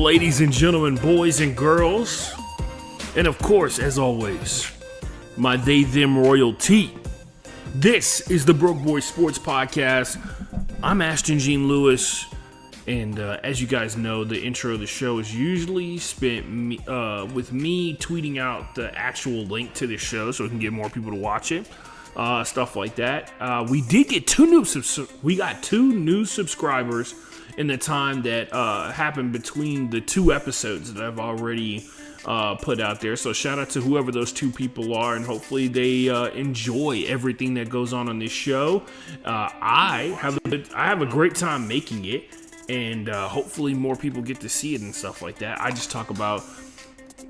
ladies and gentlemen, boys and girls, and of course, as always, my they-them royalty. This is the Broke Boy Sports Podcast. I'm Ashton Gene Lewis, and as you guys know, the intro of the show is usually spent with me tweeting out the actual link to the show so we can get more people to watch it, stuff like that. We did get two new subscribers in the time that happened between the two episodes that I've already put out there. So shout out to whoever those two people are, and hopefully they enjoy everything that goes on this show. I have a great time making it, and hopefully more people get to see it and stuff like that. I just talk about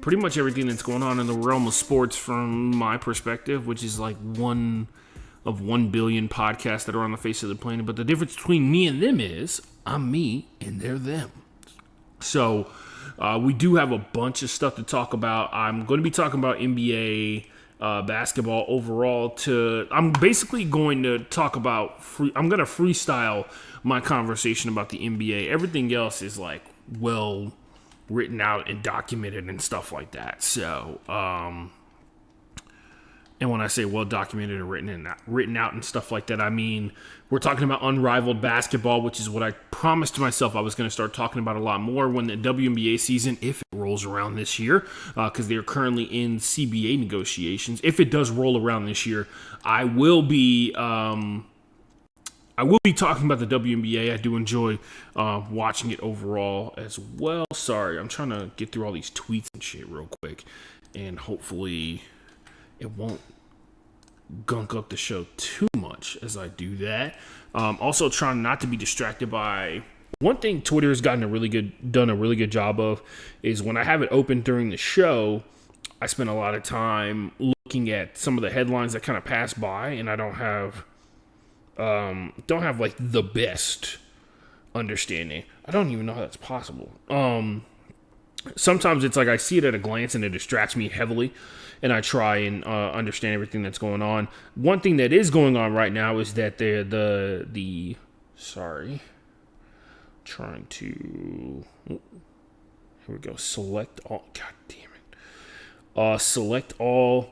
pretty much everything that's going on in the realm of sports from my perspective, which is like one of 1 billion podcasts that are on the face of the planet. But the difference between me and them is I'm me and they're them. So we do have a bunch of stuff to talk about. I'm going to be talking about NBA basketball overall. I'm basically going to talk about I'm going to freestyle my conversation about the NBA. Everything else is like well written out and documented and stuff like that. So and when I say well documented and written out and stuff like that, I mean we're talking about Unrivaled Basketball, which is what I promised myself I was going to start talking about a lot more when the WNBA season, if it rolls around this year, because they're currently in CBA negotiations. If it does roll around this year, I will be talking about the WNBA. I do enjoy watching it overall as well. Sorry, I'm trying to get through all these tweets and shit real quick, and hopefully it won't gunk up the show too much as I do that. Also trying not to be distracted by one thing Twitter has done a really good job of is when I have it open during the show, I spend a lot of time looking at some of the headlines that kind of pass by, and I don't have like the best understanding. I don't even know how that's possible. Sometimes it's like I see it at a glance and it distracts me heavily, and I try and understand everything that's going on. One thing that is going on right now is that select all. God damn it. Select all.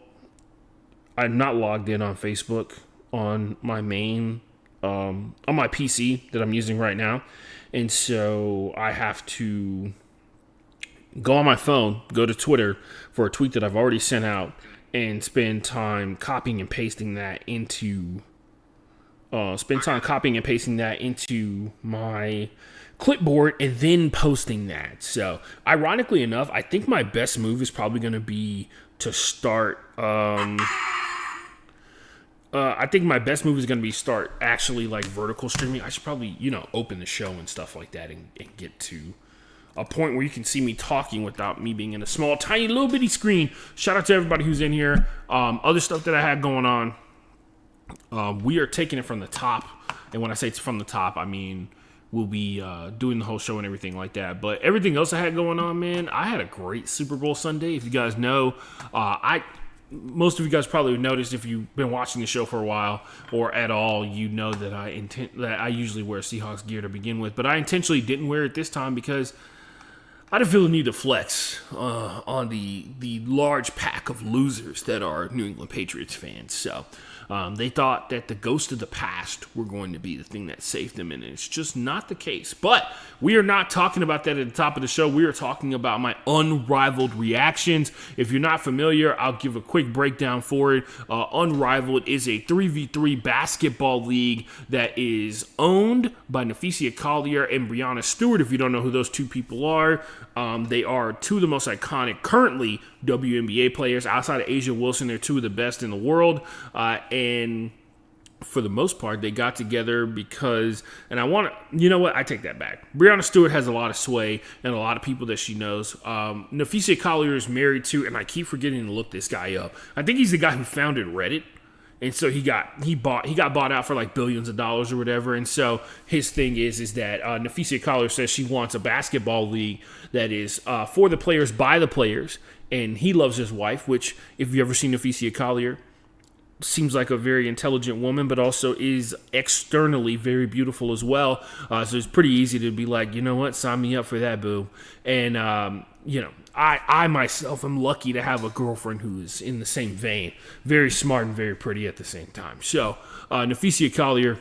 I'm not logged in on Facebook on my main, on my PC that I'm using right now. And so I have to go on my phone, go to Twitter for a tweet that I've already sent out, and spend time copying and pasting that into my clipboard and then posting that. So ironically enough, I think my best move is probably going to be to start start actually like vertical streaming. I should probably, open the show and stuff like that and get to a point where you can see me talking without me being in a small, tiny, little bitty screen. Shout out to everybody who's in here. Other stuff that I had going on. We are taking it from the top. And when I say it's from the top, I mean we'll be doing the whole show and everything like that. But everything else I had going on, man, I had a great Super Bowl Sunday. If you guys know, most of you guys probably noticed if you've been watching the show for a while or at all, you know that I usually wear Seahawks gear to begin with. But I intentionally didn't wear it this time because I didn't feel the need to flex on the large pack of losers that are New England Patriots fans. So they thought that the ghost of the past were going to be the thing that saved them, and it's just not the case. But we are not talking about that at the top of the show. We are talking about my unrivaled reactions. If you're not familiar, I'll give a quick breakdown for it. Unrivaled is a 3v3 basketball league that is owned by Nafisia Collier and Breanna Stewart. If you don't know who those two people are, they are two of the most iconic currently WNBA players. Outside of Asia Wilson, they're two of the best in the world. And for the most part, they got together because, and I take that back. Breanna Stewart has a lot of sway and a lot of people that she knows. Nafisia Collier is married to, and I keep forgetting to look this guy up. I think he's the guy who founded Reddit. And so he got bought out for like billions of dollars or whatever. And so his thing is that Nafisia Collier says she wants a basketball league that is for the players, by the players. And he loves his wife, which if you've ever seen Nafisia Collier, seems like a very intelligent woman, but also is externally very beautiful as well. So it's pretty easy to be like, you know what, sign me up for that, boo. And, I myself am lucky to have a girlfriend who is in the same vein, very smart and very pretty at the same time. So, Nafisia Collier,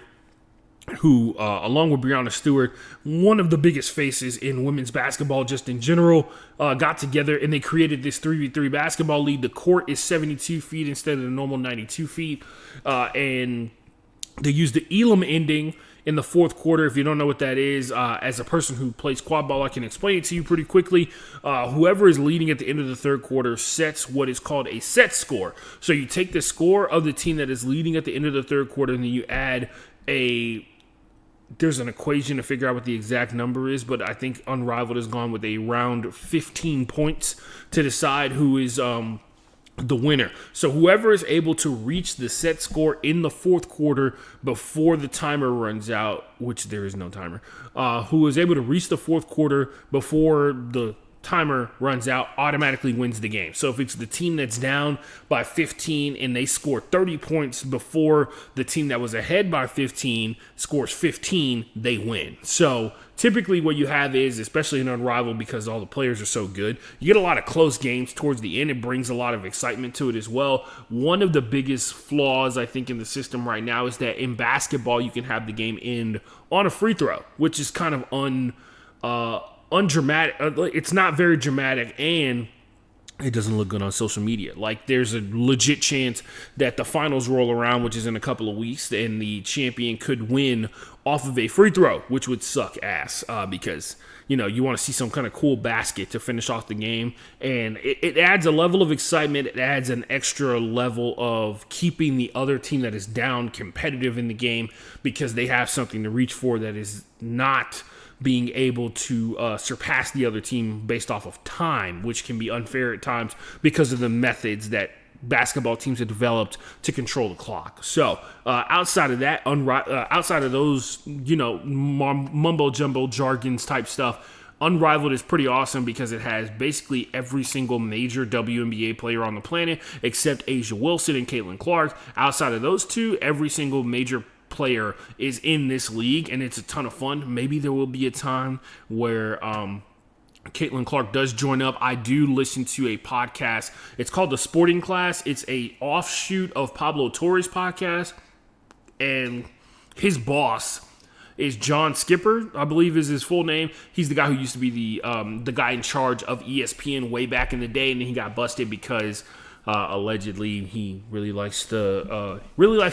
who, along with Breanna Stewart, one of the biggest faces in women's basketball just in general, got together and they created this 3v3 basketball league. The court is 72 feet instead of the normal 92 feet. And they used the Elam ending in the fourth quarter. If you don't know what that is, as a person who plays quad ball, I can explain it to you pretty quickly. Whoever is leading at the end of the third quarter sets what is called a set score. So you take the score of the team that is leading at the end of the third quarter, and then you add there's an equation to figure out what the exact number is, but I think Unrivaled has gone with a round 15 points to decide who is the winner. So whoever is able to reach the set score in the fourth quarter before the timer runs out, which there is no timer, who is able to reach the fourth quarter before the timer runs out, automatically wins the game. So if it's the team that's down by 15 and they score 30 points before the team that was ahead by 15 scores 15, they win. So typically what you have is, especially in Unrivaled, because all the players are so good, you get a lot of close games towards the end. It brings a lot of excitement to it as well. One of the biggest flaws, I think, in the system right now is that in basketball, you can have the game end on a free throw, which is kind of undramatic. It's not very dramatic, and it doesn't look good on social media. Like, there's a legit chance that the finals roll around, which is in a couple of weeks, and the champion could win off of a free throw, which would suck ass, because, you want to see some kind of cool basket to finish off the game, and it adds a level of excitement. It adds an extra level of keeping the other team that is down competitive in the game, because they have something to reach for that is not being able to surpass the other team based off of time, which can be unfair at times because of the methods that basketball teams have developed to control the clock. So outside of that, outside of those, mumbo jumbo jargons type stuff, Unrivaled is pretty awesome because it has basically every single major WNBA player on the planet except A'ja Wilson and Caitlin Clark. Outside of those two, every single major player is in this league, and it's a ton of fun. Maybe there will be a time where Caitlin Clark does join up. I do listen to a podcast. It's called The Sporting Class. It's a offshoot of Pablo Torre's podcast, and his boss is John Skipper, I believe is his full name. He's the guy who used to be the guy in charge of ESPN way back in the day, and then he got busted because allegedly he really likes to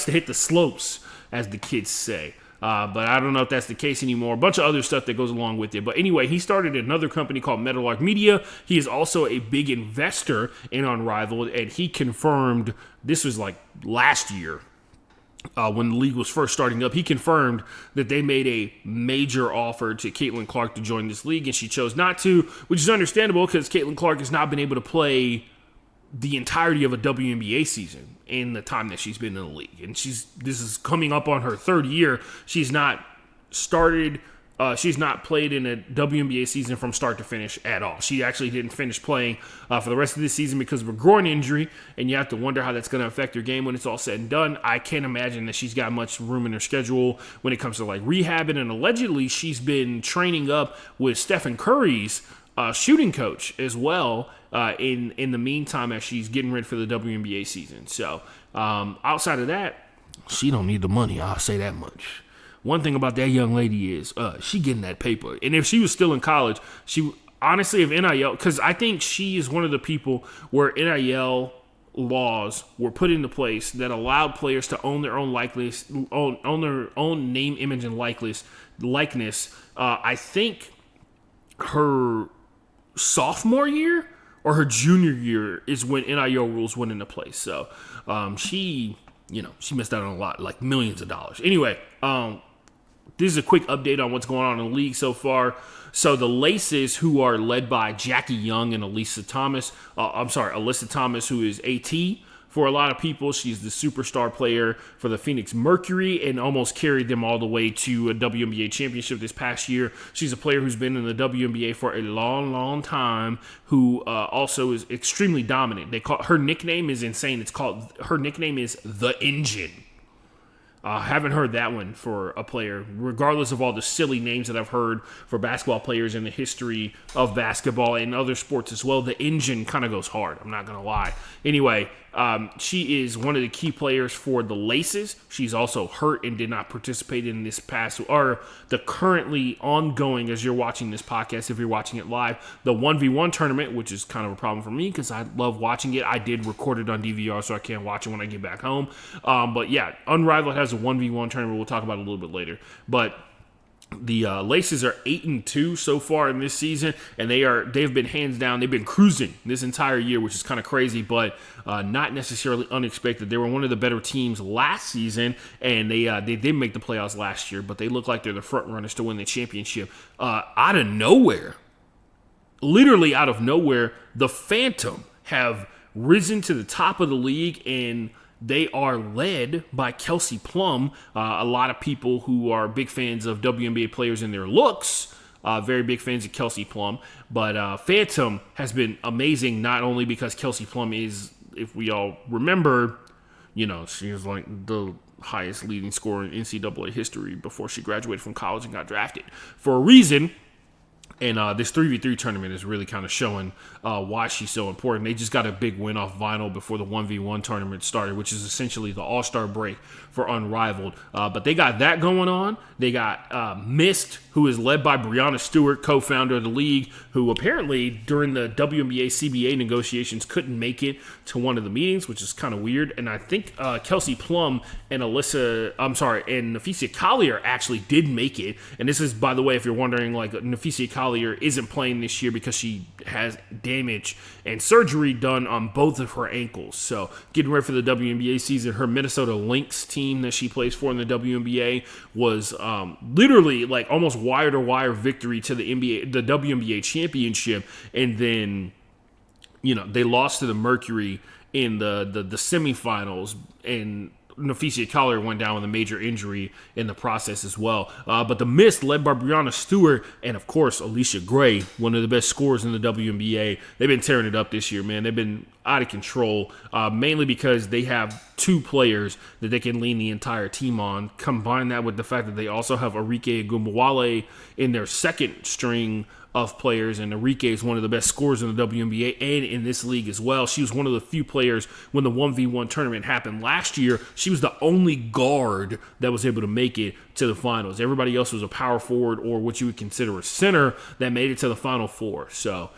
hit the slopes, as the kids say. But I don't know if that's the case anymore. A bunch of other stuff that goes along with it. But anyway, he started another company called Meadowlark Media. He is also a big investor in Unrivaled, and he confirmed, this was like last year, when the league was first starting up, he confirmed that they made a major offer to Caitlin Clark to join this league, and she chose not to, which is understandable because Caitlin Clark has not been able to play the entirety of a WNBA season in the time that she's been in the league. And this is coming up on her third year. She's not played in a WNBA season from start to finish at all. She actually didn't finish playing for the rest of this season because of a groin injury, and you have to wonder how that's going to affect her game when it's all said and done. I can't imagine that she's got much room in her schedule when it comes to like rehabbing, and allegedly she's been training up with Stephen Curry's shooting coach as well in the meantime as she's getting ready for the WNBA season. So outside of that, she don't need the money, I'll say that much. One thing about that young lady is she getting that paper. And if she was still in college, she honestly, if NIL, because I think she is one of the people where NIL laws were put into place that allowed players to own their own likeness, own their own name, image, and likeness. I think her sophomore year or her junior year is when NIL rules went into place. So she missed out on a lot, like millions of dollars. Anyway, this is a quick update on what's going on in the league so far. So the Laces, who are led by Jackie Young and Alyssa Thomas, who is AT, for a lot of people. She's the superstar player for the Phoenix Mercury and almost carried them all the way to a WNBA championship this past year. She's a player who's been in the WNBA for a long, long time, who also is extremely dominant. Her nickname is insane. Her nickname is The Engine. Haven't heard that one for a player, regardless of all the silly names that I've heard for basketball players in the history of basketball and other sports as well. The Engine kind of goes hard. I'm not going to lie. Anyway, she is one of the key players for the Laces. She's also hurt and did not participate in this past, or the currently ongoing, as you're watching this podcast, if you're watching it live, the 1v1 tournament, which is kind of a problem for me because I love watching it. I did record it on DVR, so I can't watch it when I get back home. But yeah, Unrivaled has a 1v1 tournament we'll talk about a little bit later. But the Laces are 8-2 so far in this season, and they've been hands down. They've been cruising this entire year, which is kind of crazy, but not necessarily unexpected. They were one of the better teams last season, and they did make the playoffs last year, but they look like they're the front runners to win the championship. Out of nowhere, literally out of nowhere, the Phantom have risen to the top of the league, and they are led by Kelsey Plum. A lot of people who are big fans of WNBA players and their looks, very big fans of Kelsey Plum. But Phantom has been amazing, not only because Kelsey Plum is, if we all remember, she was like the highest leading scorer in NCAA history before she graduated from college and got drafted for a reason. And this 3v3 tournament is really kind of showing why she's so important. They just got a big win off vinyl before the 1v1 tournament started, which is essentially the all-star break for Unrivaled. But they got that going on. They got Mist, who is led by Breanna Stewart, co-founder of the league, who apparently during the WNBA CBA negotiations couldn't make it to one of the meetings, which is kind of weird. And I think Kelsey Plum and Nafisa Collier actually did make it. And this is, by the way, if you're wondering, like, Nafisa Collier isn't playing this year because she has damage and surgery done on both of her ankles. So getting ready for the WNBA season, her Minnesota Lynx team that she plays for in the WNBA was literally like almost wire-to-wire victory to the WNBA championship. And then, they lost to the Mercury in the semifinals, and Nafisa Collier went down with a major injury in the process as well. But the Mist, led by Breanna Stewart and, of course, Alicia Gray, one of the best scorers in the WNBA, they've been tearing it up this year, man. They've been out of control, mainly because they have two players that they can lean the entire team on. Combine that with the fact that they also have Arike Agumawale in their second string of players, and Arike is one of the best scorers in the WNBA and in this league as well. She was one of the few players when the 1v1 tournament happened last year. She was the only guard that was able to make it to the finals. Everybody else was a power forward or what you would consider a center that made it to the Final Four. So,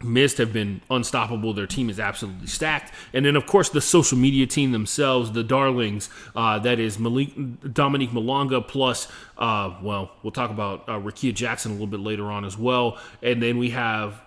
Mist have been unstoppable. Their team is absolutely stacked. And then, of course, the social media team themselves, the Darlings, that is Dominique Malonga plus, we'll talk about Rakia Jackson a little bit later on as well. And then we have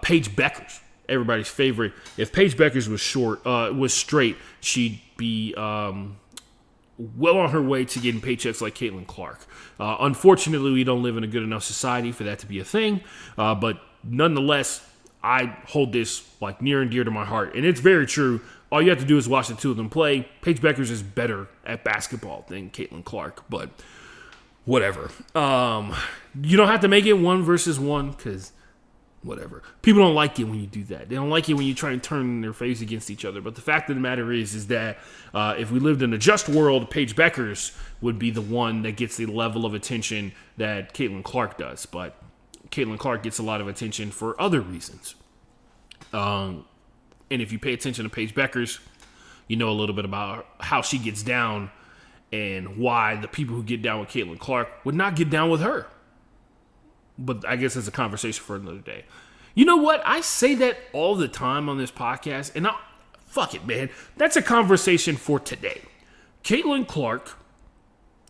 Paige Beckers, everybody's favorite. If Paige Beckers was straight, she'd be well on her way to getting paychecks like Caitlin Clark. Unfortunately, we don't live in a good enough society for that to be a thing. But nonetheless, I hold this like near and dear to my heart, and it's very true. All you have to do is watch the two of them play. Paige Beckers is better at basketball than Caitlin Clark, but whatever. You don't have to make it 1 versus 1 because whatever. People don't like it when you do that. They don't like it when you try and turn their face against each other. But the fact of the matter is that if we lived in a just world, Paige Beckers would be the one that gets the level of attention that Caitlin Clark does. But Caitlin Clark gets a lot of attention for other reasons. And if you pay attention to Paige Beckers, you know a little bit about how she gets down and why the people who get down with Caitlin Clark would not get down with her. But I guess it's a conversation for another day. You know what? I say that all the time on this podcast, and fuck it, man. That's a conversation for today. Caitlin Clark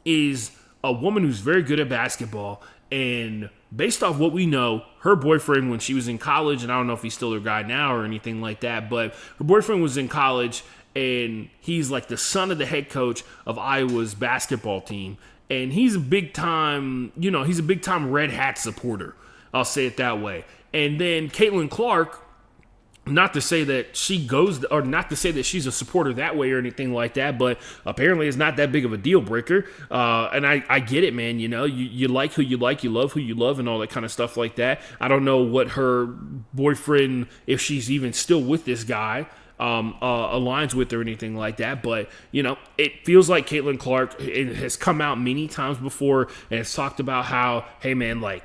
is a woman who's very good at basketball, and based off what we know, her boyfriend when she was in college, and I don't know if he's still her guy now or anything like that, but her boyfriend was in college, and he's like the son of the head coach of Iowa's basketball team. And he's a big time Red Hat supporter. I'll say it that way. And then Caitlin Clark not to say that she goes, or not to say that she's a supporter that way or anything like that, but apparently it's not that big of a deal breaker. And I get it, man. You know, you like who you like, you love who you love, and all that kind of stuff like that. I don't know what her boyfriend, if she's even still with this guy, aligns with or anything like that, but you know, it feels like Caitlin Clark, it has come out many times before and has talked about how, hey man, like,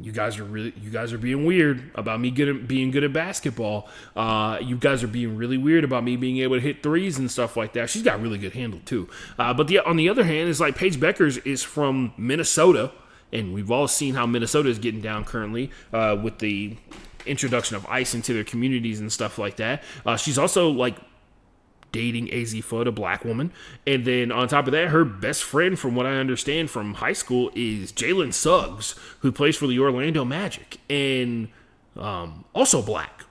you guys are being weird about me being good at basketball. You guys are being really weird about me being able to hit threes and stuff like that. She's got really good handle too. But on the other hand, it's like Paige Beckers is from Minnesota, and we've all seen how Minnesota is getting down currently with the introduction of ice into their communities and stuff like that. She's also like dating AZ Foot, a black woman. And then on top of that, her best friend, from what I understand from high school, is Jalen Suggs, who plays for the Orlando Magic, and also black.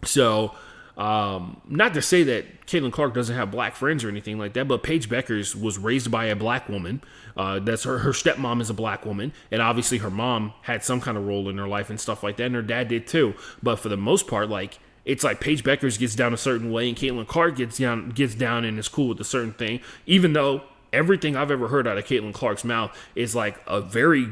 So, not to say that Caitlin Clark doesn't have black friends or anything like that, but Paige Beckers was raised by a black woman. That's her stepmom is a black woman, and obviously her mom had some kind of role in her life and stuff like that, and her dad did too. But for the most part, like, it's like Paige Beckers gets down a certain way and Caitlin Clark gets down and is cool with a certain thing, even though everything I've ever heard out of Caitlin Clark's mouth is like a very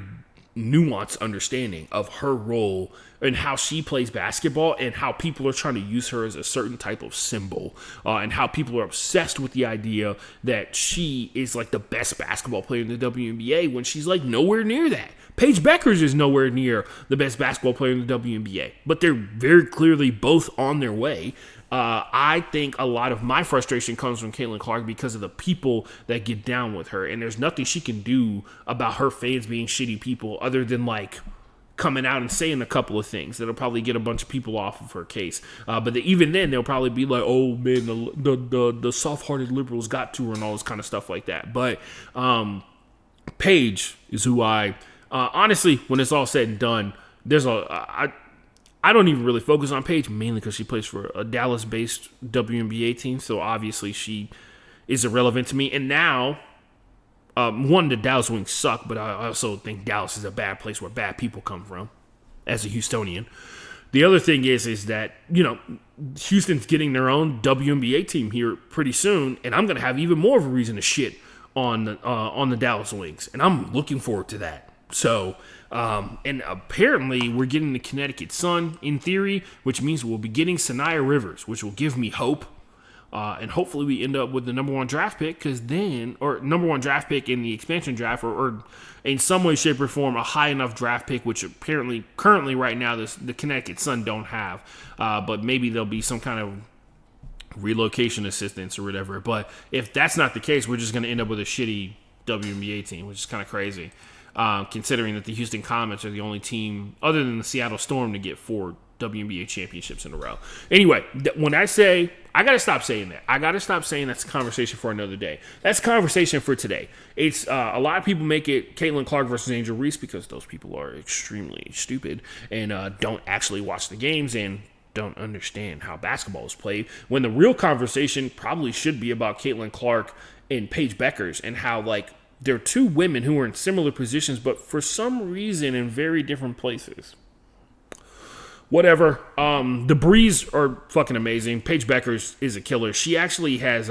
nuanced understanding of her role and how she plays basketball, and how people are trying to use her as a certain type of symbol, and how people are obsessed with the idea that she is like the best basketball player in the WNBA when she's like nowhere near that. Paige Beckers is nowhere near the best basketball player in the WNBA, but they're very clearly both on their way. I think a lot of my frustration comes from Caitlin Clark because of the people that get down with her, and there's nothing she can do about her fans being shitty people other than like coming out and saying a couple of things that'll probably get a bunch of people off of her case. But even then, they'll probably be like, "Oh man, the soft-hearted liberals got to her," and all this kind of stuff like that. But Paige is who I honestly, when it's all said and done, I don't even really focus on Paige, mainly because she plays for a Dallas-based WNBA team, so obviously she is irrelevant to me. And now, one, the Dallas Wings suck, but I also think Dallas is a bad place where bad people come from, as a Houstonian. The other thing is that, you know, Houston's getting their own WNBA team here pretty soon, and I'm going to have even more of a reason to shit on the Dallas Wings, and I'm looking forward to that. So, and apparently we're getting the Connecticut Sun in theory, which means we'll be getting Sanaya Rivers, which will give me hope. And hopefully we end up with the number one draft pick, or number one draft pick in the expansion draft, or in some way, shape, or form, a high enough draft pick, which apparently currently right now the Connecticut Sun don't have. But maybe there'll be some kind of relocation assistance or whatever. But if that's not the case, we're just going to end up with a shitty WNBA team, which is kind of crazy. Considering that the Houston Comets are the only team other than the Seattle Storm to get 4 WNBA championships in a row. Anyway, when I say, I got to stop saying that. I got to stop saying that's a conversation for another day. That's a conversation for today. It's a lot of people make it Caitlin Clark versus Angel Reese because those people are extremely stupid and don't actually watch the games and don't understand how basketball is played, when the real conversation probably should be about Caitlin Clark and Paige Beckers and how, like, they're two women who are in similar positions, but for some reason in very different places. Whatever. The Breeze are fucking amazing. Paige Beckers is a killer. She actually has,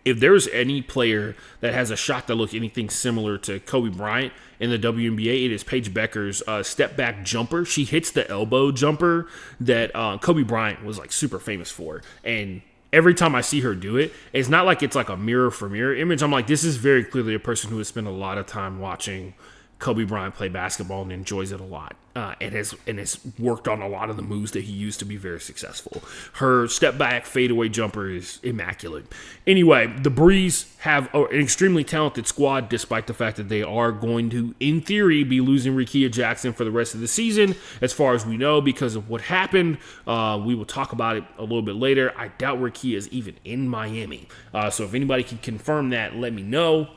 if there's any player that has a shot that looks anything similar to Kobe Bryant in the WNBA, it is Paige Beckers' step back jumper. She hits the elbow jumper that Kobe Bryant was like super famous for. And every time I see her do it, it's not like it's like a mirror for mirror image. I'm like, this is very clearly a person who has spent a lot of time watching Kobe Bryant play basketball and enjoys it a lot, and has worked on a lot of the moves that he used to be very successful. Her step back fadeaway jumper is immaculate. Anyway, the Breeze have an extremely talented squad, despite the fact that they are going to, in theory, be losing Rickea Jackson for the rest of the season, as far as we know, because of what happened. We will talk about it a little bit later. I doubt Rickea is even in Miami, so if anybody can confirm that, let me know.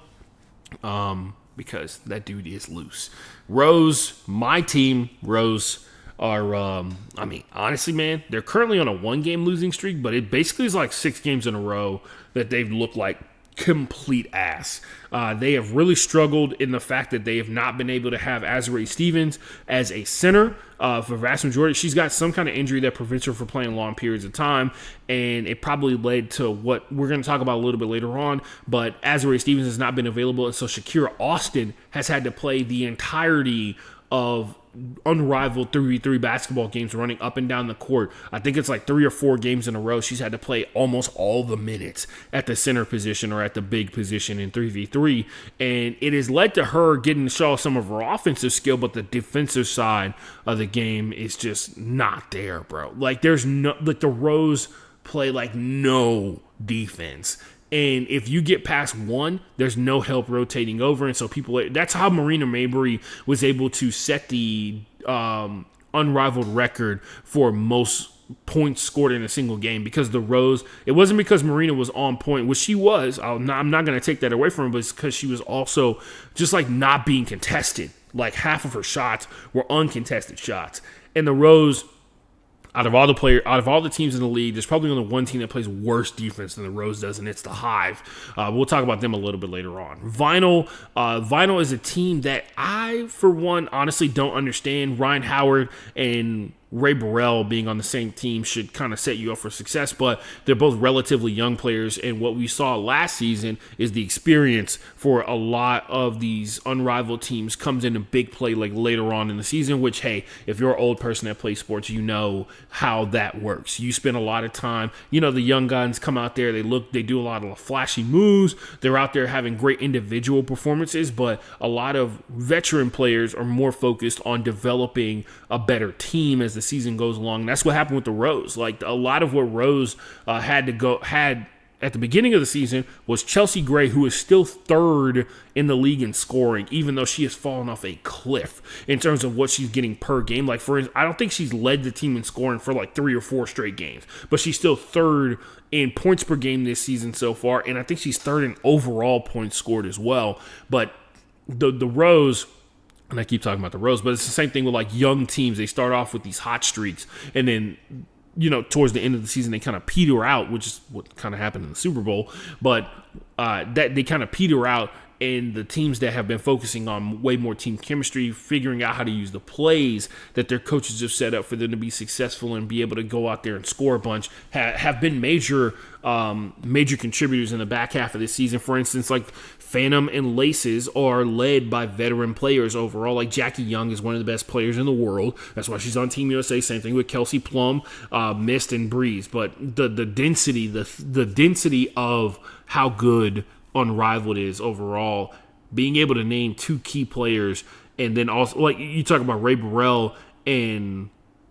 Because that dude is loose. Rose, my team, Rose, are, I mean, honestly, man, they're currently on a 1-game losing streak, but it basically is like 6 games in a row that they've looked like complete ass. They have really struggled in the fact that they have not been able to have Azurá Stevens as a center for vast majority. She's got some kind of injury that prevents her from playing long periods of time, and it probably led to what we're going to talk about a little bit later on, but Azurá Stevens has not been available, and so Shakira Austin has had to play the entirety of unrivaled 3v3 basketball games running up and down the court. I think it's like 3 or 4 games in a row. She's had to play almost all the minutes at the center position or at the big position in 3v3. And it has led to her getting to show some of her offensive skill, but the defensive side of the game is just not there, bro. Like there's no, like the Rose play like no defense. And if you get past one, there's no help rotating over. And so that's how Marina Mabrey was able to set the unrivaled record for most points scored in a single game, because the Rose, it wasn't because Marina was on point, which she was. I'm not going to take that away from her, but it's because she was also just like not being contested. Like half of her shots were uncontested shots. And the Rose, out of all the teams in the league, there's probably only one team that plays worse defense than the Rose does, and it's the Hive. We'll talk about them a little bit later on. Vinyl is a team that I, for one, honestly don't understand. Ryan Howard and Ray Burrell being on the same team should kind of set you up for success, but they're both relatively young players, and what we saw last season is the experience for a lot of these unrivaled teams comes into big play like later on in the season, which, hey, if you're an old person that plays sports, you know how that works. You spend a lot of time, the young guns come out there, they do a lot of flashy moves, they're out there having great individual performances, but a lot of veteran players are more focused on developing a better team as the season goes along. And that's what happened with the Rose. Like a lot of what Rose had at the beginning of the season was Chelsea Gray, who is still third in the league in scoring, even though she has fallen off a cliff in terms of what she's getting per game. Like, for instance, I don't think she's led the team in scoring for like 3 or 4 straight games, but she's still third in points per game this season so far, and I think she's third in overall points scored as well. But the Rose, and I keep talking about the Rose, but it's the same thing with like young teams. They start off with these hot streaks, and then towards the end of the season, they kind of peter out, which is what kind of happened in the Super Bowl. But that they kind of peter out, and the teams that have been focusing on way more team chemistry, figuring out how to use the plays that their coaches have set up for them to be successful and be able to go out there and score a bunch, have been major contributors in the back half of this season. For instance, like Phantom and Laces are led by veteran players overall. Like Jackie Young is one of the best players in the world. That's why she's on Team USA. Same thing with Kelsey Plum, Mist, and Breeze. But the density of how good Unrivaled is overall, being able to name 2 key players, and then also like you talk about Ray Burrell and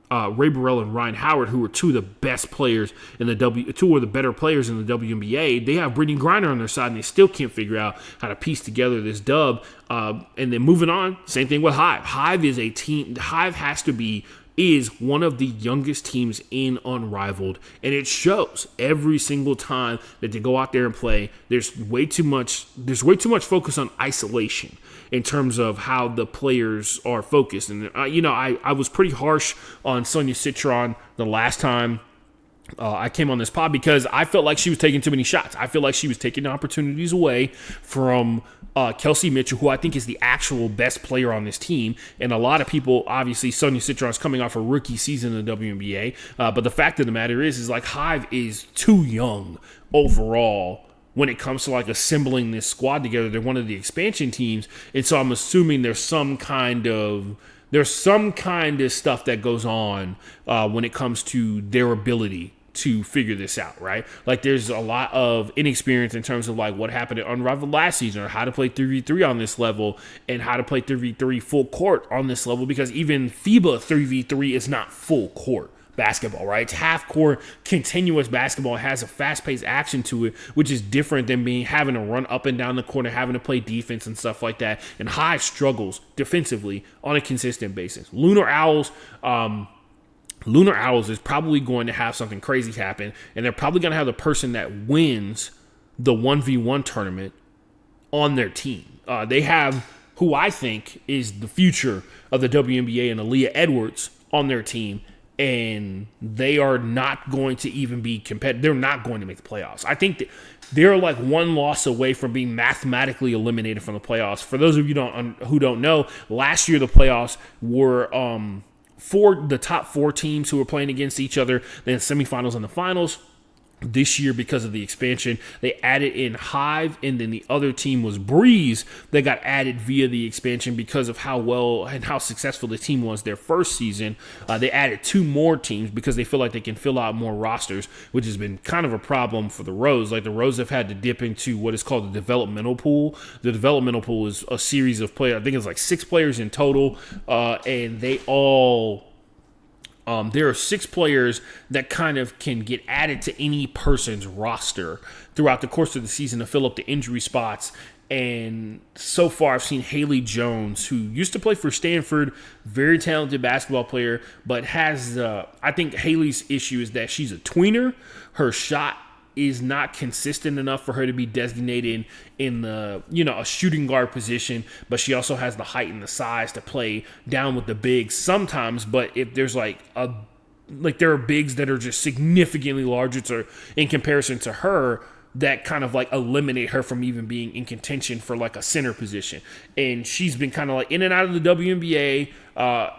Ryan Howard, who are 2 of the best players in the 2 of the better players in the WNBA. They have Brittany Griner on their side, and they still can't figure out how to piece together this dub. And then moving on, same thing with Hive. Hive is a team. Hive is one of the youngest teams in Unrivaled, and it shows every single time that they go out there and play. There's way too much focus on isolation in terms of how the players are focused. And I was pretty harsh on Sonia Citron the last time I came on this pod, because I felt like she was taking too many shots. I feel like she was taking opportunities away from Kelsey Mitchell, who I think is the actual best player on this team. And a lot of people, obviously, Sonia Citron is coming off a rookie season in the WNBA. But the fact of the matter is like Hive is too young overall when it comes to like assembling this squad together. They're one of the expansion teams. And so I'm assuming there's some kind of stuff that goes on when it comes to their ability to figure this out, right? Like there's a lot of inexperience in terms of like what happened at Unrivaled last season, or how to play 3v3 on this level, and how to play 3v3 full court on this level, because even FIBA 3v3 is not full court basketball, right? It's half court continuous basketball. It has a fast-paced action to it, which is different than having to run up and down the court and having to play defense and stuff like that. And Hive struggles defensively on a consistent basis. Lunar Owls is probably going to have something crazy happen, and they're probably going to have the person that wins the 1v1 tournament on their team. They have who I think is the future of the WNBA, and Aaliyah Edwards on their team. and they are not going to even be competitive. They're not going to make the playoffs. I think they're like one loss away from being mathematically eliminated from the playoffs. For those of you who don't know, last year the playoffs were for the top 4 teams who were playing against each other, then semifinals and the finals. This year, because of the expansion, they added in Hive, and then the other team was Breeze that got added via the expansion because of how well and how successful the team was their first season. They added 2 more teams because they feel like they can fill out more rosters, which has been kind of a problem for the Rose. Like the Rose have had to dip into what is called the developmental pool. The developmental pool is a series of players. I think it's like 6 players in total, and they all... there are 6 players that kind of can get added to any person's roster throughout the course of the season to fill up the injury spots. And so far, I've seen Haley Jones, who used to play for Stanford, very talented basketball player, but has, I think Haley's issue is that she's a tweener. Her shot is not consistent enough for her to be designated in the, a shooting guard position, but she also has the height and the size to play down with the bigs sometimes. But if there's there are bigs that are just significantly larger in comparison to her, that kind of like eliminate her from even being in contention for like a center position. And she's been kind of like in and out of the WNBA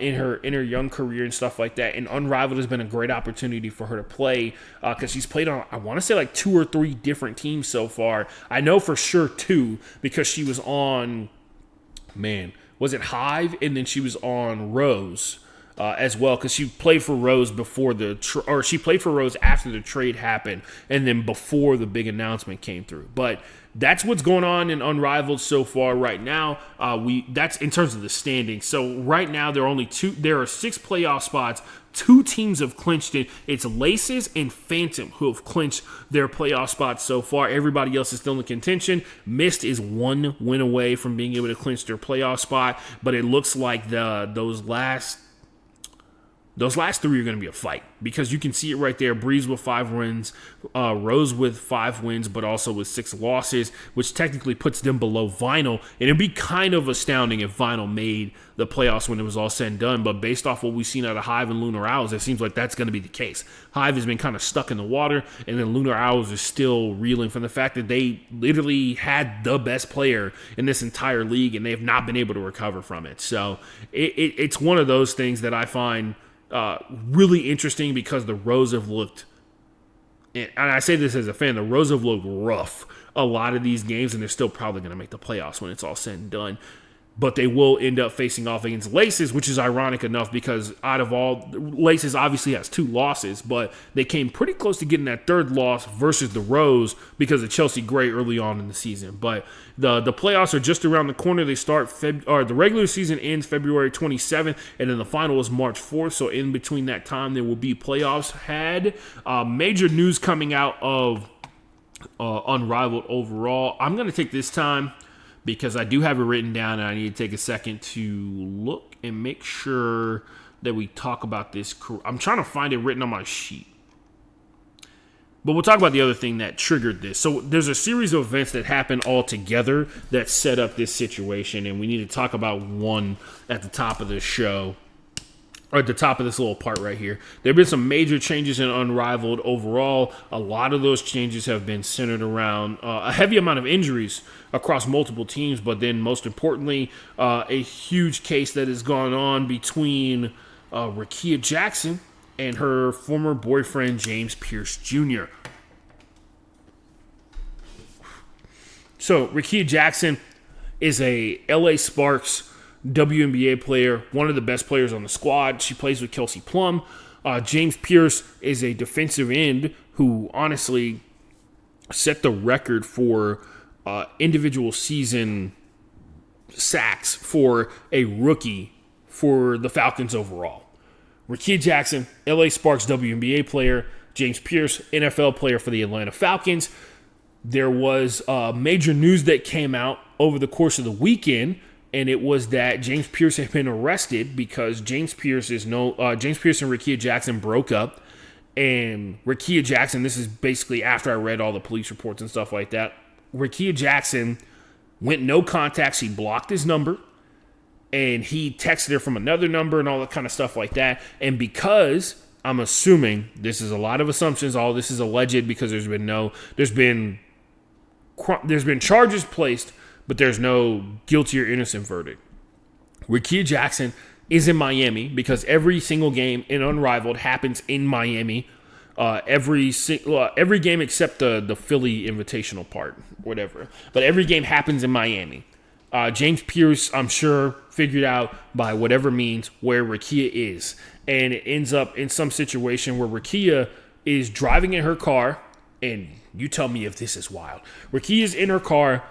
in her young career and stuff like that. And Unrivaled has been a great opportunity for her to play because she's played on, I want to say like 2 or 3 different teams so far. I know for sure 2 because she was on, was it Hive? And then she was on Rose. As well, because she played for Rose before she played for Rose after the trade happened, and then before the big announcement came through. But that's what's going on in Unrivaled so far right now. That's in terms of the standings. So right now there are 6 playoff spots. 2 teams have clinched it. It's Laces and Phantom who have clinched their playoff spots so far. Everybody else is still in contention. Mist is 1 win away from being able to clinch their playoff spot, but it looks like those last 3 are going to be a fight because you can see it right there. Breeze with 5 wins, Rose with 5 wins, but also with 6 losses, which technically puts them below Vinyl. And it'd be kind of astounding if Vinyl made the playoffs when it was all said and done. But based off what we've seen out of Hive and Lunar Owls, it seems like that's going to be the case. Hive has been kind of stuck in the water, and then Lunar Owls is still reeling from the fact that they literally had the best player in this entire league, and they have not been able to recover from it. So it's one of those things that I find really interesting because the Rose have looked, and I say this as a fan, the Rose have looked rough a lot of these games, and they're still probably going to make the playoffs when it's all said and done. But they will end up facing off against Laces, which is ironic enough because out of all, Laces obviously has 2 losses, but they came pretty close to getting that 3rd loss versus the Rose because of Chelsea Gray early on in the season. But the playoffs are just around the corner. They start, the regular season ends February 27th, and then the final is March 4th. So in between that time, there will be playoffs had. Major news coming out of Unrivaled overall. I'm going to take this time, because I do have it written down and I need to take a second to look and make sure that we talk about this. I'm trying to find it written on my sheet. But we'll talk about the other thing that triggered this. So there's a series of events that happen all together that set up this situation, and we need to talk about one at the top of the show. Or at the top of this little part right here. There have been some major changes in Unrivaled overall. A lot of those changes have been centered around a heavy amount of injuries across multiple teams, but then most importantly, a huge case that has gone on between Rickea Jackson and her former boyfriend, James Pierce Jr. So Rickea Jackson is a LA Sparks WNBA player, one of the best players on the squad. She plays with Kelsey Plum. James Pierce is a defensive end who honestly set the record for individual season sacks for a rookie for the Falcons overall. Rickea Jackson, LA Sparks WNBA player. James Pierce, NFL player for the Atlanta Falcons. There was major news that came out over the course of the weekend, and it was that James Pierce had been arrested because James Pierce and Rickea Jackson broke up. And Rickea Jackson, this is basically after I read all the police reports and stuff like that. Rickea Jackson went no contacts. He blocked his number, and he texted her from another number and all that kind of stuff like that. And because I'm assuming, this is a lot of assumptions, all this is alleged because there's been charges placed, but there's no guilty or innocent verdict. Rakia Jackson is in Miami because every single game in Unrivaled happens in Miami. Every game except the Philly Invitational part, whatever. But every game happens in Miami. James Pierce, I'm sure, figured out by whatever means where Rakia is. And it ends up in some situation where Rakia is driving in her car. And you tell me if this is wild. Rakia is in her car.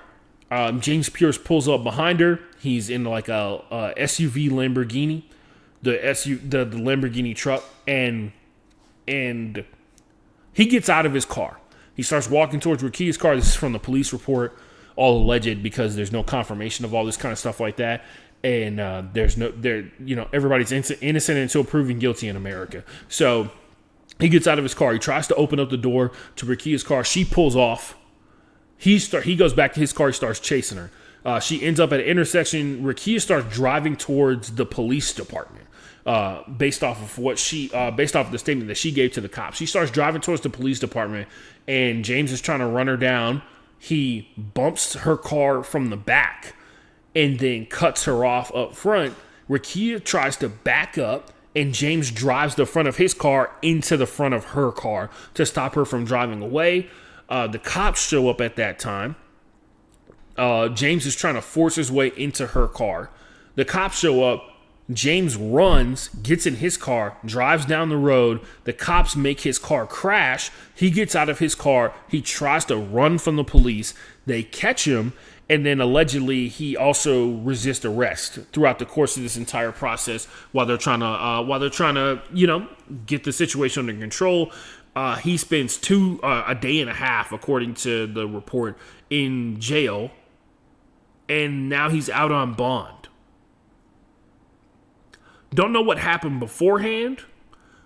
James Pierce pulls up behind her. He's in like a SUV Lamborghini, the Lamborghini truck. And he gets out of his car. He starts walking towards Rakia's car. This is from the police report. All alleged because there's no confirmation of all this kind of stuff like that, and everybody's innocent until proven guilty in America. So he gets out of his car. He tries to open up the door to Rakia's car. She pulls off. He goes back to his car. He starts chasing her. She ends up at an intersection. Rakia starts driving towards the police department. Based off of the statement that she gave to the cops, she starts driving towards the police department, and James is trying to run her down. He bumps her car from the back and then cuts her off up front. Rakia tries to back up, and James drives the front of his car into the front of her car to stop her from driving away. The cops show up at that time. James is trying to force his way into her car. The cops show up. James runs, gets in his car, drives down the road. The cops make his car crash. He gets out of his car. He tries to run from the police. They catch him, and then allegedly he also resists arrest throughout the course of this entire process while they're trying to get the situation under control. He spends a day and a half, according to the report, in jail, and now he's out on bond. Don't know what happened beforehand,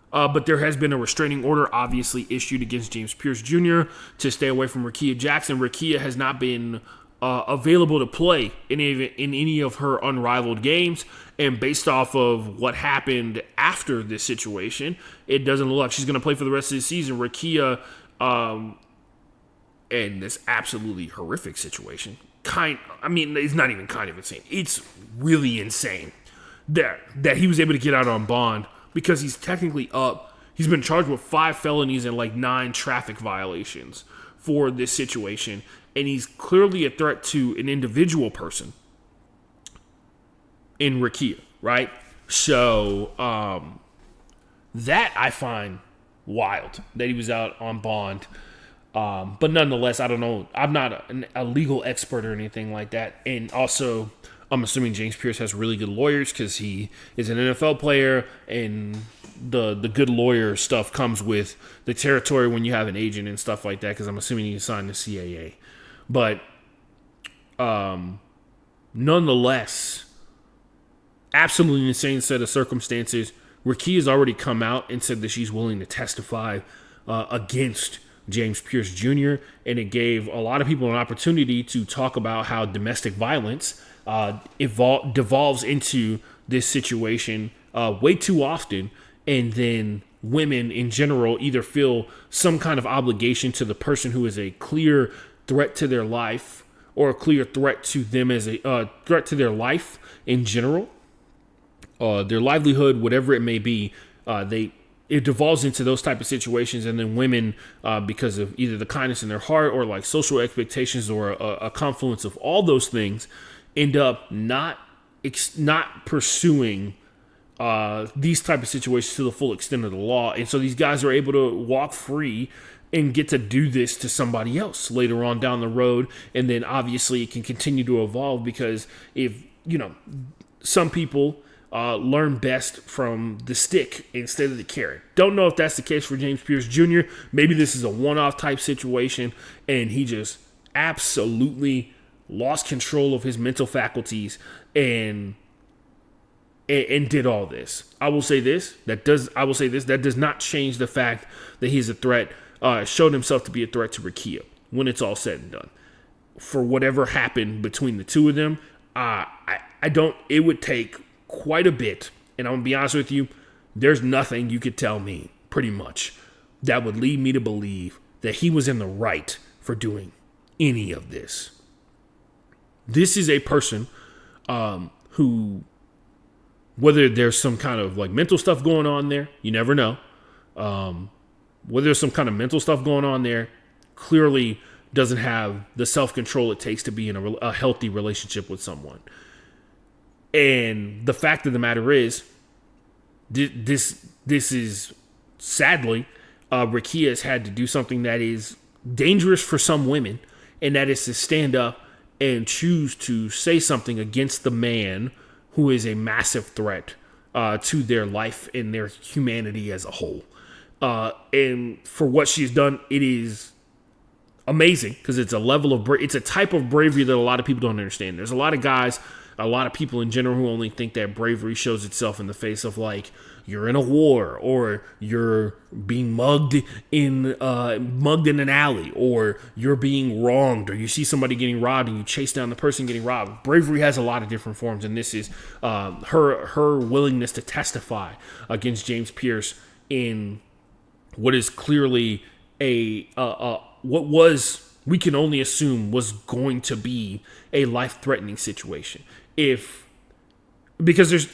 but there has been a restraining order obviously issued against James Pierce Jr. to stay away from Rakia Jackson. Rakia has not been available to play in any of her Unrivaled games, and based off of what happened after this situation, it doesn't look like she's going to play for the rest of the season. Rakia, and this absolutely horrific situation, it's not even kind of insane. It's really insane that he was able to get out on bond because he's technically up. He's been charged with 5 felonies and 9 traffic violations for this situation. And he's clearly a threat to an individual person in Rakia, right? So that I find wild that he was out on bond. But nonetheless, I don't know. I'm not a legal expert or anything like that. And also, I'm assuming James Pierce has really good lawyers because he is an NFL player, and the good lawyer stuff comes with the territory when you have an agent and stuff like that, because I'm assuming he signed the CAA. But nonetheless, absolutely insane set of circumstances. Rakia has already come out and said that she's willing to testify against James Pierce Jr., and it gave a lot of people an opportunity to talk about how domestic violence devolves into this situation way too often, and then women in general either feel some kind of obligation to the person who is a clear threat to their life, or a clear threat to them as a threat to their life in general, their livelihood, whatever it may be. It devolves into those type of situations, and then women, because of either the kindness in their heart or social expectations or a confluence of all those things, end up not pursuing these type of situations to the full extent of the law. And so these guys are able to walk free and get to do this to somebody else later on down the road. And then obviously it can continue to evolve, because if, some people learn best from the stick instead of the carrot. Don't know if that's the case for James Pierce Jr. Maybe this is a one-off type situation, and he just absolutely lost control of his mental faculties and did all this. I will say this. That does not change the fact that he's a threat. Showed himself to be a threat to Rakia when it's all said and done. For whatever happened between the two of them, it would take quite a bit. And I'm going to be honest with you, there's nothing you could tell me pretty much, that would lead me to believe that he was in the right for doing any of this. This is a person who, whether there's some kind of like mental stuff going on there, you never know. Whether there's some kind of mental stuff going on there, clearly doesn't have the self-control it takes to be in a healthy relationship with someone. And the fact of the matter is, this is sadly, Rakia has had to do something that is dangerous for some women, and that is to stand up and choose to say something against the man who is a massive threat to their life and their humanity as a whole. And for what she's done, it is amazing because it's a level of it's a type of bravery that a lot of people don't understand. There's a lot of guys, a lot of people in general who only think that bravery shows itself in the face of like you're in a war or you're being mugged in an alley or you're being wronged or you see somebody getting robbed and you chase down the person getting robbed. Bravery has a lot of different forms, and this is her willingness to testify against James Pierce in what is clearly what was, we can only assume, was going to be a life-threatening situation. Because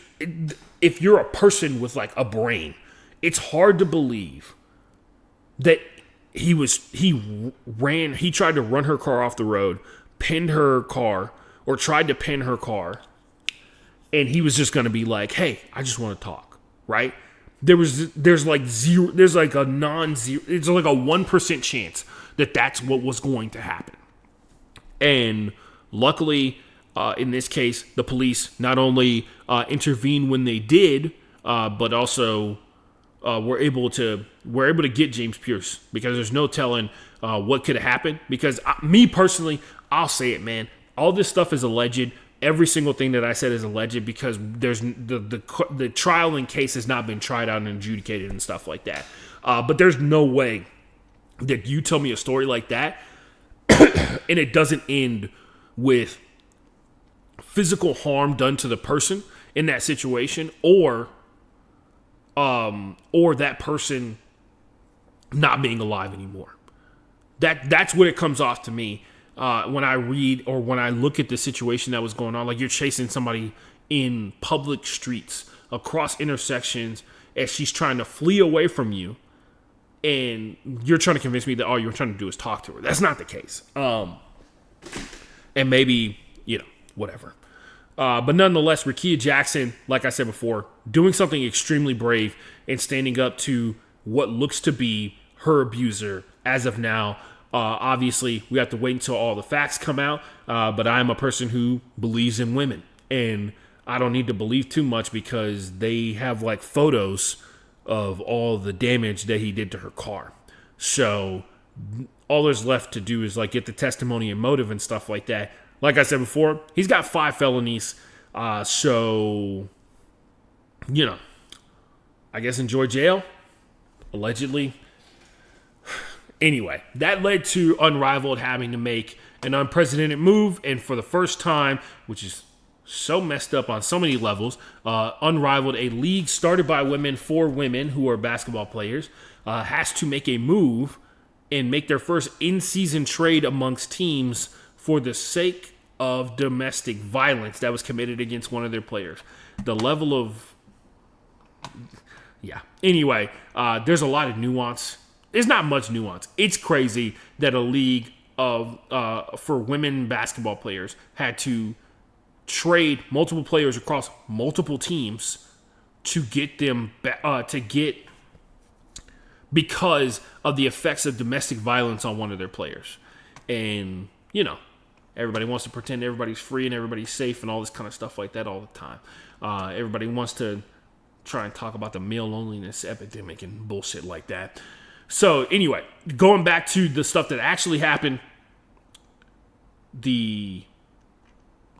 if you're a person with like a brain, it's hard to believe that he tried to run her car off the road, pinned her car, or tried to pin her car, and he was just going to be like, hey, I just want to talk, right? There's like a 1% chance that that's what was going to happen. And luckily, in this case, the police not only intervened when they did, but also were able to get James Pierce, because there's no telling what could have happened. Because me personally, I'll say it, man. All this stuff is alleged. Every single thing that I said is alleged because there's the trial and case has not been tried out and adjudicated and stuff like that. But there's no way that you tell me a story like that and it doesn't end with physical harm done to the person in that situation, or that person not being alive anymore. That's what it comes off to me. When I read or when I look at the situation that was going on, like you're chasing somebody in public streets, across intersections, as she's trying to flee away from you, and you're trying to convince me that all you're trying to do is talk to her. That's not the case. And maybe, whatever. But nonetheless, Rakia Jackson, like I said before, doing something extremely brave and standing up to what looks to be her abuser as of now. Obviously, we have to wait until all the facts come out, but I'm a person who believes in women, and I don't need to believe too much because they have like photos of all the damage that he did to her car. So all there's left to do is like get the testimony and motive and stuff like that. Like I said before, he's got 5 felonies, so, I guess enjoy jail, allegedly. Anyway, that led to Unrivaled having to make an unprecedented move, and for the first time, which is so messed up on so many levels, Unrivaled, a league started by women for women who are basketball players, has to make a move and make their first in-season trade amongst teams for the sake of domestic violence that was committed against one of their players. The level of... Anyway, there's a lot of nuance. There's not much nuance. It's crazy that a league for women basketball players had to trade multiple players across multiple teams to get them because of the effects of domestic violence on one of their players. And, everybody wants to pretend everybody's free and everybody's safe and all this kind of stuff like that all the time. Everybody wants to try and talk about the male loneliness epidemic and bullshit like that. So anyway, going back to the stuff that actually happened, the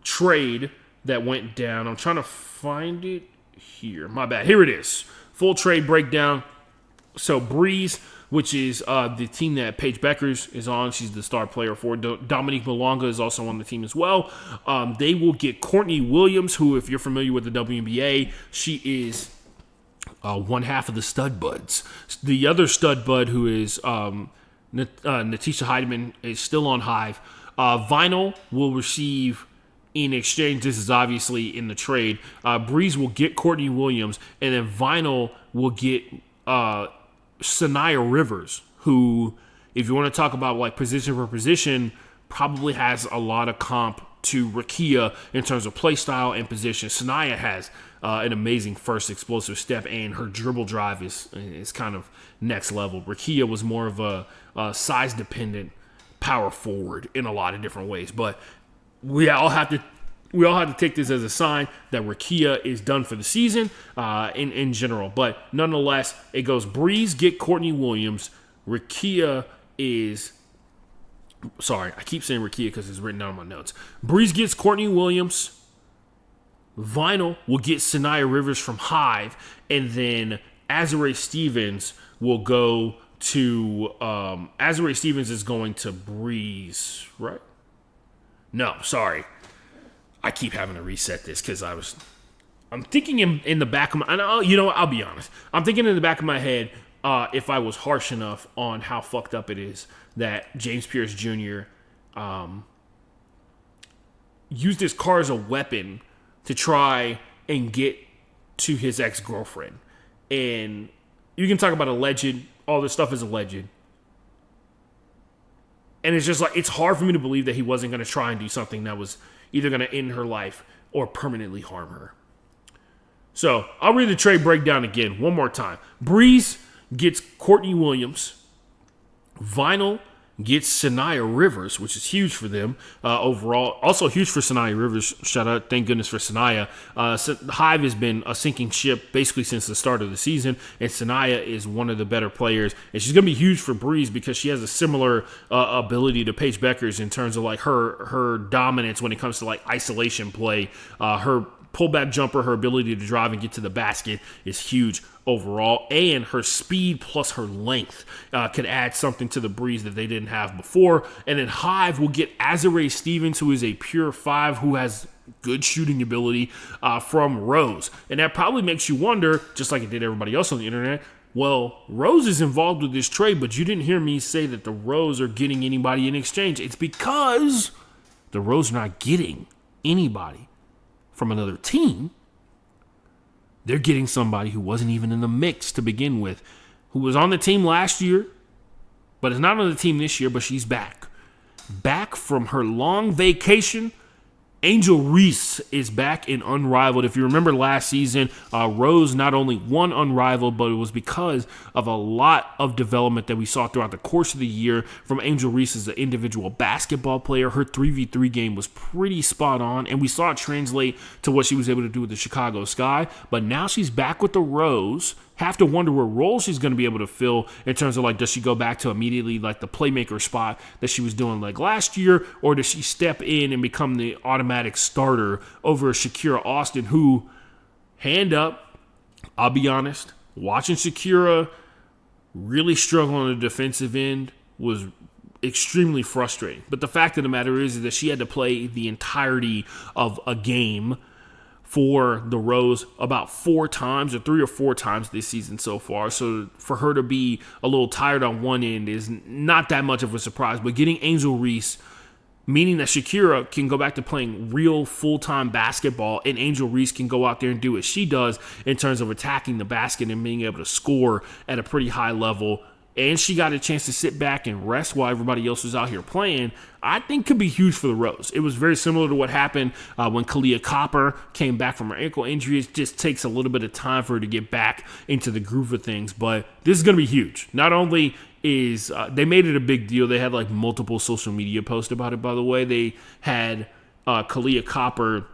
trade that went down. I'm trying to find it here. My bad. Here it is. Full trade breakdown. So Breeze, which is the team that Paige Beckers is on. She's the star player for. Dominique Malonga is also on the team as well. They will get Courtney Williams, who, if you're familiar with the WNBA, she is one half of the stud buds. The other stud bud, who is Natisha Heidemann, is still on Hive. Vinyl will receive, in exchange, this is obviously in the trade, Breeze will get Courtney Williams, and then Vinyl will get Sanaya Rivers, who, if you want to talk about like position for position, probably has a lot of comp to Rakia in terms of play style and position. Sanaya has an amazing first explosive step, and her dribble drive is kind of next level. Rakia was more of a size-dependent power forward in a lot of different ways. But we all have to take this as a sign that Rakia is done for the season in general. But nonetheless, it goes Breeze, get Courtney Williams. Rakia is... Sorry, I keep saying Rakia because it's written down in my notes. Breeze gets Courtney Williams. Vinyl will get Sanaya Rivers from Hive. And then Azurá Stevens will go to... Azurá Stevens is going to Breeze, right? No, sorry. I keep having to reset this because I'm thinking in the back of my... I'll be honest. I'm thinking in the back of my head, if I was harsh enough on how fucked up it is that James Pierce Jr. Used his car as a weapon to try and get to his ex-girlfriend. And you can talk about alleged. All this stuff is alleged. And it's just like, it's hard for me to believe that he wasn't going to try and do something that was either going to end her life or permanently harm her. So, I'll read the trade breakdown again one more time. Breeze gets Courtney Williams. Vinyl gets Sanaya Rivers, which is huge for them overall. Also huge for Sanaya Rivers. Shout out, thank goodness for Sanaya. Hive has been a sinking ship basically since the start of the season, and Sanaya is one of the better players. And she's going to be huge for Breeze because she has a similar ability to Paige Beckers in terms of like her dominance when it comes to like isolation play. Her pullback jumper, her ability to drive and get to the basket is huge overall, and her speed plus her length could add something to the Breeze that they didn't have before. And then Hive will get Azurá Stevens, who is a pure 5 who has good shooting ability from Rose. And that probably makes you wonder, just like it did everybody else on the internet, well, Rose is involved with this trade, but you didn't hear me say that the Rose are getting anybody in exchange. It's because the Rose are not getting anybody from another team. They're getting somebody who wasn't even in the mix to begin with, who was on the team last year, but is not on the team this year, but she's back. Back from her long vacation. Angel Reese is back in Unrivaled. If you remember last season, Rose not only won Unrivaled, but it was because of a lot of development that we saw throughout the course of the year from Angel Reese as an individual basketball player. Her 3v3 game was pretty spot on, and we saw it translate to what she was able to do with the Chicago Sky. But now she's back with the Rose. Have to wonder what role she's going to be able to fill in terms of like, does she go back to immediately like the playmaker spot that she was doing like last year, or does she step in and become the automatic starter over Shakira Austin, who, hand up, I'll be honest, watching Shakira really struggle on the defensive end was extremely frustrating. But the fact of the matter is that she had to play the entirety of a game for the Rose about 4 times or 3 or 4 times this season so far. So for her to be a little tired on one end is not that much of a surprise. But getting Angel Reese, meaning that Shakira can go back to playing real full-time basketball, and Angel Reese can go out there and do what she does in terms of attacking the basket and being able to score at a pretty high level, and she got a chance to sit back and rest while everybody else was out here playing, I think could be huge for the Rose. It was very similar to what happened when Kalia Copper came back from her ankle injury. It just takes a little bit of time for her to get back into the groove of things, but this is going to be huge. Not only is they made it a big deal, they had like multiple social media posts about it, by the way. They had Kalia Copper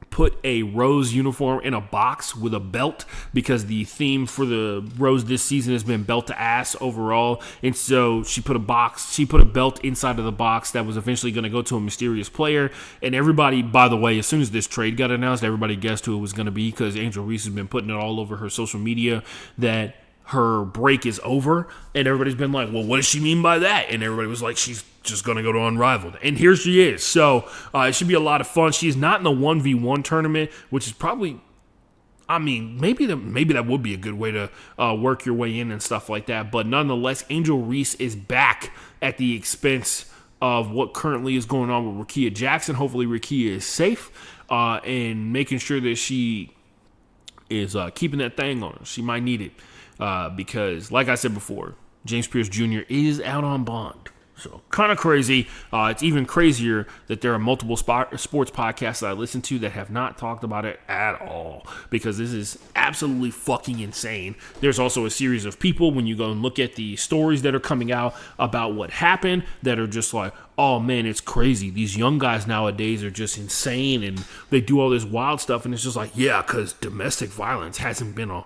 put a Rose uniform in a box with a belt because the theme for the Rose this season has been belt to ass overall. And so she put a belt inside of the box that was eventually going to go to a mysterious player. And everybody, by the way, as soon as this trade got announced, everybody guessed who it was going to be because Angel Reese has been putting it all over her social media that her break is over, and everybody's been like, well, what does she mean by that? And everybody was like, she's just going to go to Unrivaled. And here she is. So it should be a lot of fun. She is not in the 1v1 tournament, which is probably, I mean, maybe that would be a good way to work your way in and stuff like that. But nonetheless, Angel Reese is back at the expense of what currently is going on with Rakia Jackson. Hopefully, Rakia is safe and making sure that she is keeping that thing on her. She might need it because, like I said before, James Pierce Jr. is out on bond. So kind of crazy. It's even crazier that there are multiple sports podcasts that I listen to that have not talked about it at all, because this is absolutely fucking insane. There's also a series of people, when you go and look at the stories that are coming out about what happened, that are just like, oh man, it's crazy. These young guys nowadays are just insane and they do all this wild stuff. And it's just like, yeah, because domestic violence hasn't been a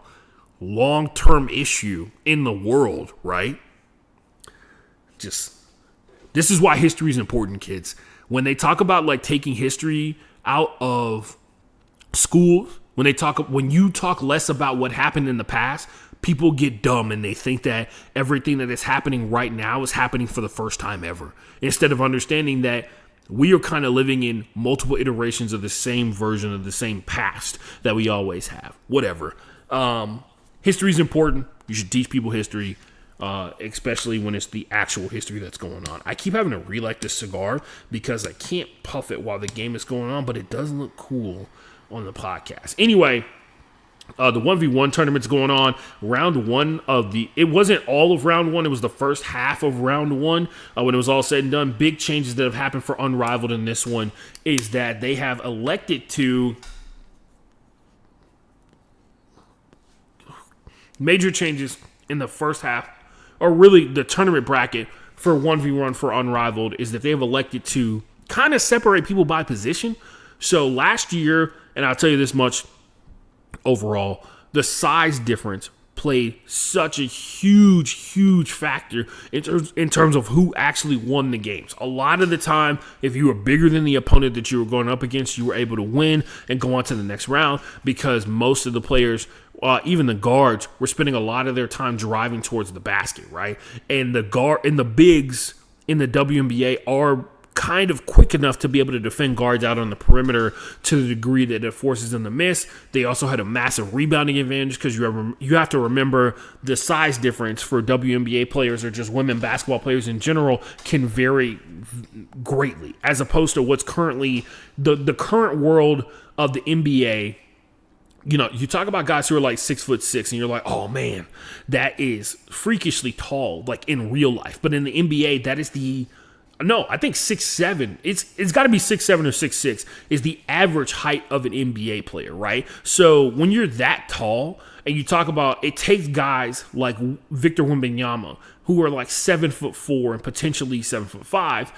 long-term issue in the world, right? This is why history is important, kids. When they talk about like taking history out of schools, when you talk less about what happened in the past, people get dumb and they think that everything that is happening right now is happening for the first time ever. Instead of understanding that we are kind of living in multiple iterations of the same version of the same past that we always have. Whatever. History is important. You should teach people history. Especially when it's the actual history that's going on. I keep having to relight this cigar because I can't puff it while the game is going on, but it does look cool on the podcast. Anyway, the 1v1 tournament's going on. Round one it wasn't all of round one. It was the first half of round one. When it was all said and done, big changes that have happened for Unrivaled in this one is that they have elected to major changes in the first half. Or really the tournament bracket for 1v1 for Unrivaled is that they have elected to kind of separate people by position. So last year, and I'll tell you this much overall, the size difference played such a huge factor in terms of who actually won the games. A lot of the time, if you were bigger than the opponent that you were going up against, you were able to win and go on to the next round because most of the players, even the guards, were spending a lot of their time driving towards the basket, right? And the bigs in the WNBA are kind of quick enough to be able to defend guards out on the perimeter to the degree that it forces them to miss. They also had a massive rebounding advantage because you have to remember the size difference for WNBA players or just women basketball players in general can vary greatly, as opposed to what's currently the current world of the NBA. You know, you talk about guys who are like 6'6", and you're like, oh man, that is freakishly tall, like in real life. But in the NBA, that is I think 6'7". It's got to be 6'7" or 6'6" is the average height of an NBA player, right? So when you're that tall, and you talk about it takes guys like Victor Wembanyama, who are like 7'4" and potentially 7'5",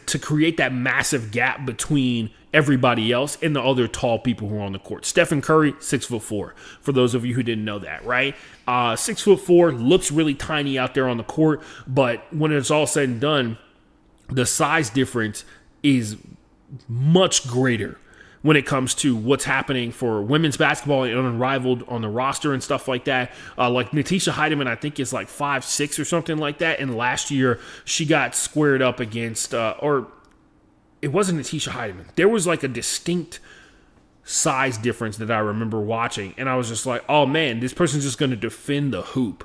to create that massive gap between everybody else and the other tall people who are on the court. Stephen Curry, 6'4", for those of you who didn't know that, right? 6'4", looks really tiny out there on the court, but when it's all said and done, the size difference is much greater when it comes to what's happening for women's basketball and Unrivaled on the roster and stuff like that. Like Natisha Heidemann, I think, is like 5'6" or something like that. And last year, she got squared up against, it wasn't Natisha Heidemann. There was like a distinct size difference that I remember watching. And I was just like, oh man, this person's just going to defend the hoop.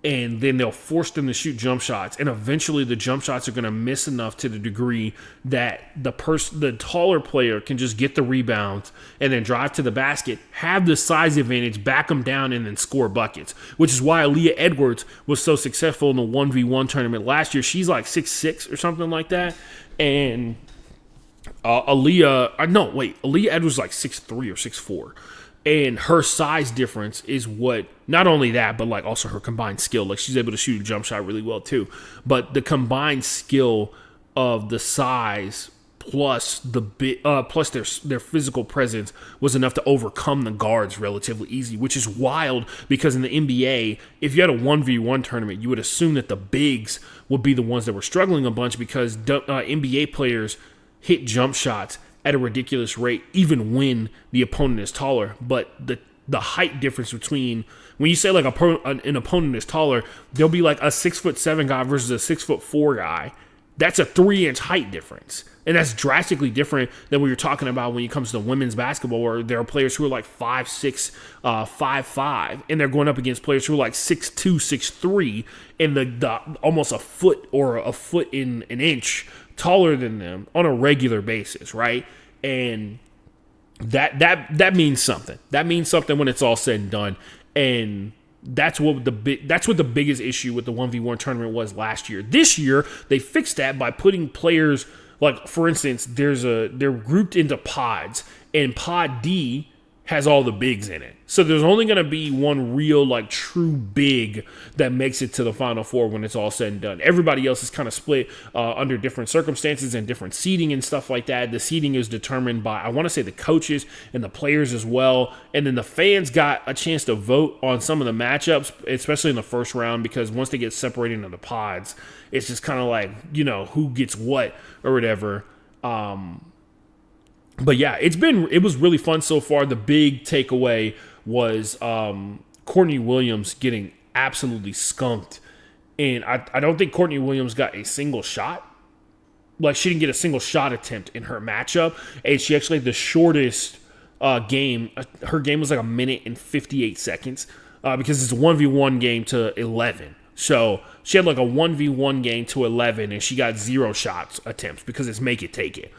And then they'll force them to shoot jump shots. And eventually the jump shots are going to miss enough to the degree that the taller player can just get the rebounds and then drive to the basket, have the size advantage, back them down, and then score buckets. Which is why Aaliyah Edwards was so successful in the 1v1 tournament last year. She's like 6'6" or something like that. And Aaliyah Edwards is like 6'3" or 6'4". And her size difference is what, not only that, but like also her combined skill. Like she's able to shoot a jump shot really well too. But the combined skill of the size plus plus their physical presence was enough to overcome the guards relatively easy, which is wild because in the NBA, if you had a 1v1 tournament, you would assume that the bigs would be the ones that were struggling a bunch because NBA players hit jump shots at a ridiculous rate, even when the opponent is taller. But the height difference between, when you say like an opponent is taller, there'll be like a 6'7" guy versus a 6'4" guy, That's a 3-inch height difference. And that's drastically different than what you're talking about when it comes to women's basketball, where there are players who are like 5'6", 5'5", and they're going up against players who are like 6'2", 6'3", and the almost a foot or a foot in an inch taller than them on a regular basis, right? And that means something. That means something when it's all said and done. And that's what the biggest issue with the 1v1 tournament was last year. This year, they fixed that by putting players, like, for instance, they're grouped into pods, and pod D has all the bigs in it. So there's only going to be one real, like, true big that makes it to the Final Four when it's all said and done. Everybody else is kind of split under different circumstances and different seeding and stuff like that. The seeding is determined by, I want to say, the coaches and the players as well. And then the fans got a chance to vote on some of the matchups, especially in the first round, because once they get separated into the pods, it's just kind of like, who gets what or whatever. But yeah, it was really fun so far. The big takeaway was Courtney Williams getting absolutely skunked. And I don't think Courtney Williams got a single shot. Like, she didn't get a single shot attempt in her matchup. And she actually had the shortest game. Her game was like 1 minute and 58 seconds because it's a 1v1 game to 11. So she had like a 1v1 game to 11, and she got 0 shots attempts because it's make it, take it.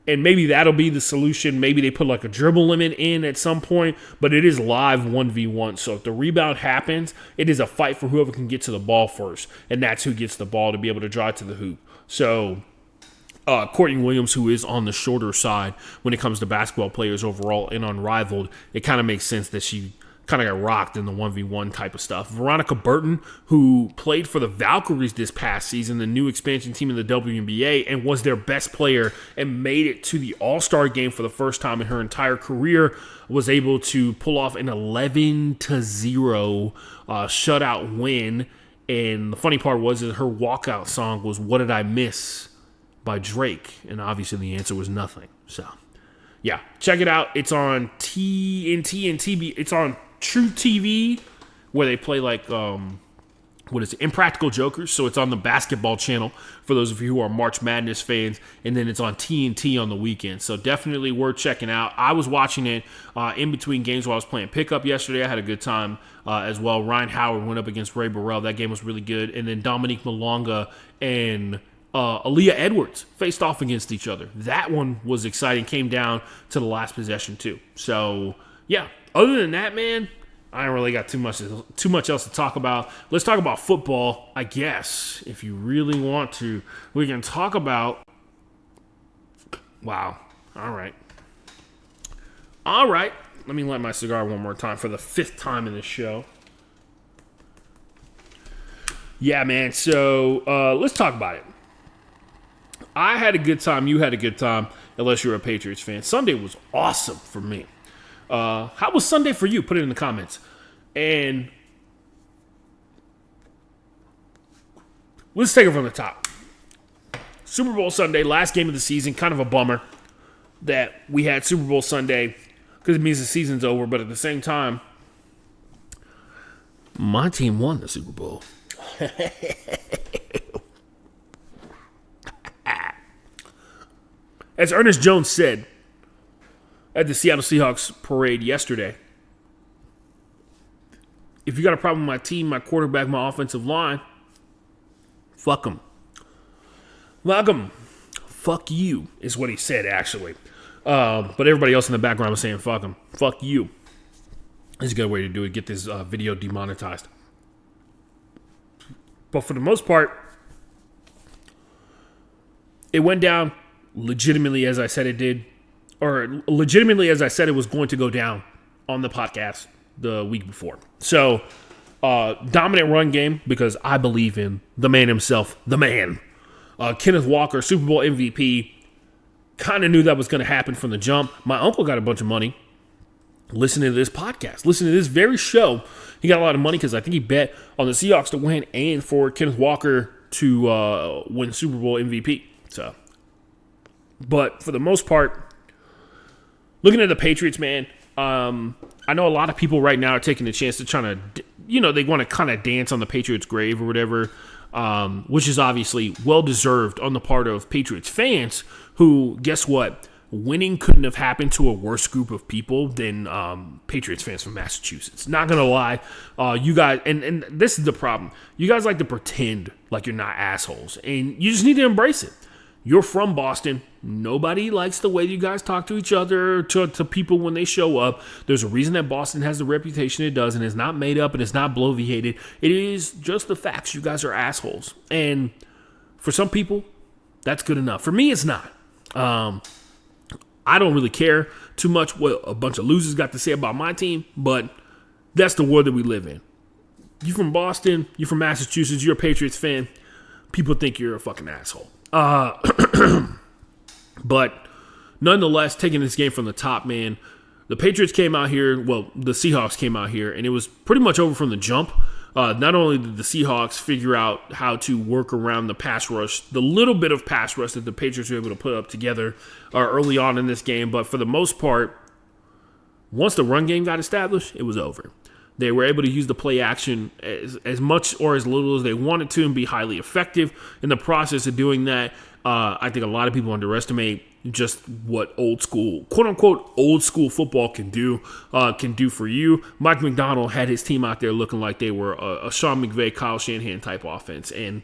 And maybe that'll be the solution. Maybe they put like a dribble limit in at some point, but it is live 1v1. So if the rebound happens, it is a fight for whoever can get to the ball first. And that's who gets the ball to be able to drive to the hoop. So Courtney Williams, who is on the shorter side when it comes to basketball players overall in Unrivaled, it kind of makes sense that she kind of got rocked in the 1v1 type of stuff. Veronica Burton, who played for the Valkyries this past season, the new expansion team in the WNBA, and was their best player and made it to the All-Star game for the first time in her entire career, was able to pull off an 11-0 shutout win. And the funny part was that her walkout song was "What Did I Miss" by Drake, and obviously the answer was nothing. So yeah, check it out. It's on TNT and TB. It's on True TV, where they play like Impractical Jokers. So it's on the basketball channel for those of you who are March Madness fans, and then it's on TNT on the weekend. So definitely worth checking out. I was watching it in between games while I was playing pickup yesterday. I had a good time as well. Ryan Howard went up against Ray Burrell. That game was really good. And then Dominique Malonga and Aaliyah Edwards faced off against each other. That one was exciting. Came down to the last possession too. So yeah, other than that, man, I don't really got too much else to talk about. Let's talk about football, I guess, if you really want to. We can talk about. Wow. All right. Let me light my cigar one more time for the 5th time in this show. Yeah, man. So let's talk about it. I had a good time. You had a good time, unless you're a Patriots fan. Sunday was awesome for me. How was Sunday for you? Put it in the comments. And let's take it from the top. Super Bowl Sunday, last game of the season. Kind of a bummer that we had Super Bowl Sunday because it means the season's over. But at the same time, my team won the Super Bowl. As Ernest Jones said at the Seattle Seahawks parade yesterday, if you got a problem with my team, my quarterback, my offensive line, fuck them. Fuck them. Fuck you is what he said, actually. But everybody else in the background was saying fuck them. Fuck you. That's a good way to do it. Get this video demonetized. But for the most part, it went down legitimately as I said it did. Or legitimately as I said it was going to go down on the podcast the week before. So, dominant run game because I believe in the man himself, the man. Kenneth Walker, Super Bowl MVP. Kind of knew that was going to happen from the jump. My uncle got a bunch of money listening to this podcast. Listening to this very show. He got a lot of money because I think he bet on the Seahawks to win and for Kenneth Walker to win Super Bowl MVP. So, but for the most part, looking at the Patriots, man, I know a lot of people right now are taking the chance to try to, they want to kind of dance on the Patriots' grave or whatever. which is obviously well-deserved on the part of Patriots fans who, guess what? Winning couldn't have happened to a worse group of people than Patriots fans from Massachusetts. Not going to lie. You guys, and this is the problem. You guys like to pretend like you're not assholes, and you just need to embrace it. You're from Boston. Nobody likes the way you guys talk to each other, to people when they show up. There's a reason that Boston has the reputation it does, and it's not made up and it's not bloviated. It is just the facts. You guys are assholes. And for some people, that's good enough. For me, it's not. I don't really care too much what a bunch of losers got to say about my team, but that's the world that we live in. You from Boston, you from Massachusetts, you're a Patriots fan, people think you're a fucking asshole. But nonetheless, taking this game from the top, man, the Patriots came out here, well, the Seahawks came out here, and it was pretty much over from the jump. Not only did the Seahawks figure out how to work around the pass rush, the little bit of pass rush that the Patriots were able to put up together early on in this game, but for the most part, once the run game got established, it was over. They were able to use the play action as much or as little as they wanted to and be highly effective in the process of doing that. I think a lot of people underestimate just what old school, quote unquote, old school football can do for you. Mike McDonald had his team out there looking like they were a Sean McVay, Kyle Shanahan type offense. And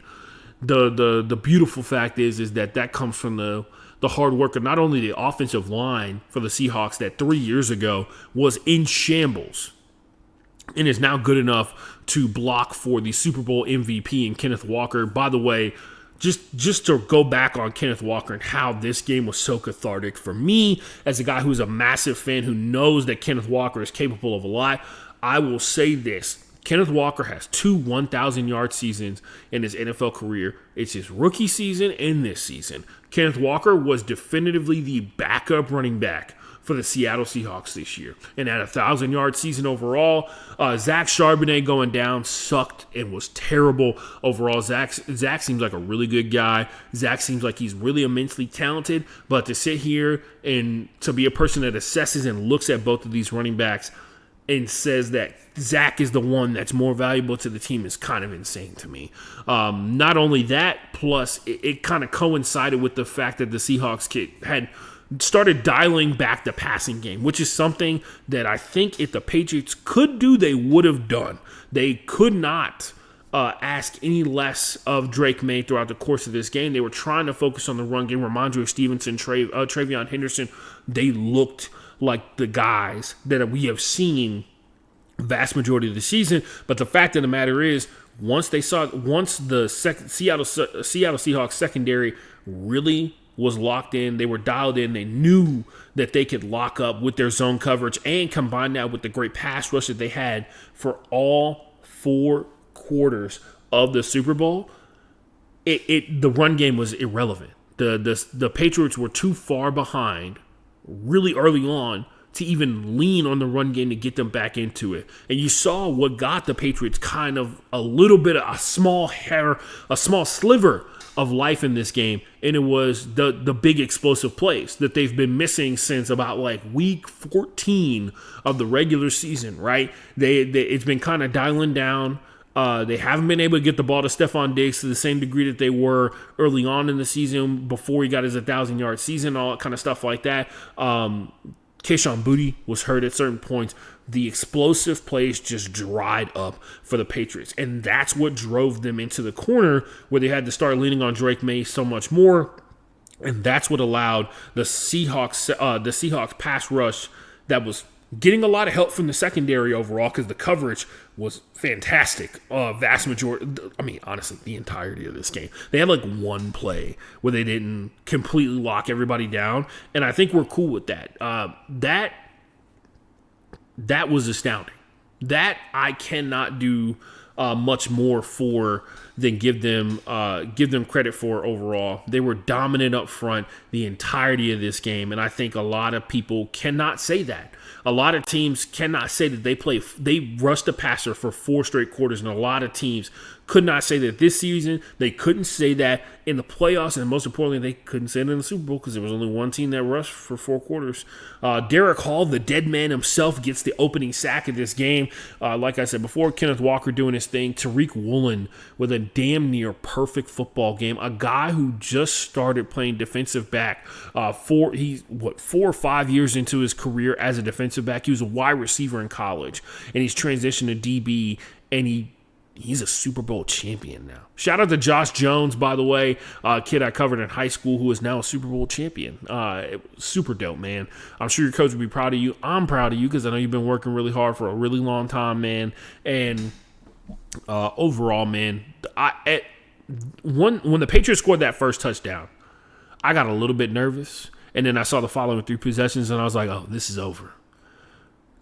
the beautiful fact is that comes from the hard work of not only the offensive line for the Seahawks that 3 years ago was in shambles and is now good enough to block for the Super Bowl MVP in Kenneth Walker. By the way, just to go back on Kenneth Walker and how this game was so cathartic for me as a guy who's a massive fan who knows that Kenneth Walker is capable of a lot, I will say this. Kenneth Walker has 2 1,000-yard seasons in his NFL career. It's his rookie season and this season. Kenneth Walker was definitively the backup running back for the Seattle Seahawks this year. And at a 1,000-yard season overall, Zach Charbonnet going down sucked and was terrible overall. Zach seems like a really good guy. Zach seems like he's really immensely talented. But to sit here and to be a person that assesses and looks at both of these running backs and says that Zach is the one that's more valuable to the team is kind of insane to me. Not only that, plus it kind of coincided with the fact that the Seahawks had started dialing back the passing game, which is something that I think if the Patriots could do, they would have done. They could not ask any less of Drake May throughout the course of this game. They were trying to focus on the run game. Ramondre Stevenson, Travion Henderson, they looked like the guys that we have seen vast majority of the season. But the fact of the matter is, once the Seattle Seahawks secondary really was locked in, they were dialed in, they knew that they could lock up with their zone coverage and combine that with the great pass rush that they had for all 4 quarters of the Super Bowl, the run game was irrelevant. The Patriots were too far behind really early on to even lean on the run game to get them back into it. And you saw what got the Patriots kind of a little bit of a small sliver of life in this game, and it was the big explosive plays that they've been missing since about like week 14 of the regular season, right? It's been kind of dialing down. They haven't been able to get the ball to Stephon Diggs to the same degree that they were early on in the season before he got his 1,000-yard season, all that kind of stuff like that. Kayshon Boutte was hurt at certain points. The explosive plays just dried up for the Patriots. And that's what drove them into the corner where they had to start leaning on Drake May so much more. And that's what allowed the Seahawks pass rush that was getting a lot of help from the secondary overall because the coverage was fantastic. Vast majority, honestly, the entirety of this game. They had like one play where they didn't completely lock everybody down, and I think we're cool with that. That was astounding. That I cannot do much more for than give them credit for overall. They were dominant up front the entirety of this game, and I think a lot of people cannot say that. A lot of teams cannot say that they rushed the passer for 4 straight quarters, and a lot of teams could not say that this season. They couldn't say that in the playoffs, and most importantly, they couldn't say it in the Super Bowl because there was only one team that rushed for 4 quarters. Derek Hall, the dead man himself, gets the opening sack of this game. Like I said before, Kenneth Walker doing his thing. Tariq Woolen with a damn near perfect football game. A guy who just started playing defensive back 4 or 5 years into his career as a defensive back. He was a wide receiver in college, and he's transitioned to DB, and he's a Super Bowl champion now. Shout out to Josh Jones, by the way, kid I covered in high school who is now a Super Bowl champion. Super dope, man. I'm sure your coach would be proud of you. I'm proud of you because I know you've been working really hard for a really long time, man. And overall, man, when the Patriots scored that first touchdown, I got a little bit nervous. And then I saw the following 3 possessions, and I was like, oh, this is over.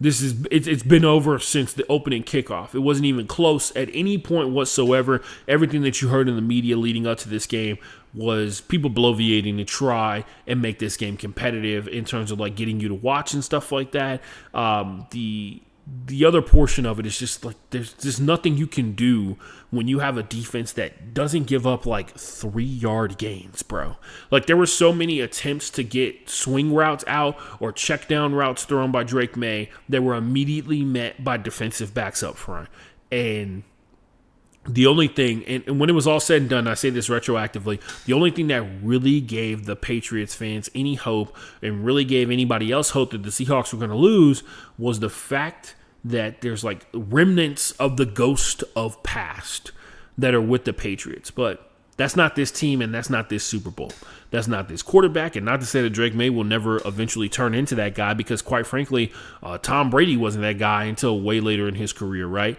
It's been over since the opening kickoff. It wasn't even close at any point whatsoever. Everything that you heard in the media leading up to this game was people bloviating to try and make this game competitive in terms of like getting you to watch and stuff like that. The other portion of it is just like there's nothing you can do when you have a defense that doesn't give up like 3-yard gains, bro. Like there were so many attempts to get swing routes out or check down routes thrown by Drake May that were immediately met by defensive backs up front. And the only thing, and when it was all said and done, I say this retroactively, the only thing that really gave the Patriots fans any hope and really gave anybody else hope that the Seahawks were going to lose was the fact that there's like remnants of the ghost of past that are with the Patriots. But that's not this team, and that's not this Super Bowl. That's not this quarterback, and not to say that Drake May will never eventually turn into that guy because, quite frankly, Tom Brady wasn't that guy until way later in his career, right?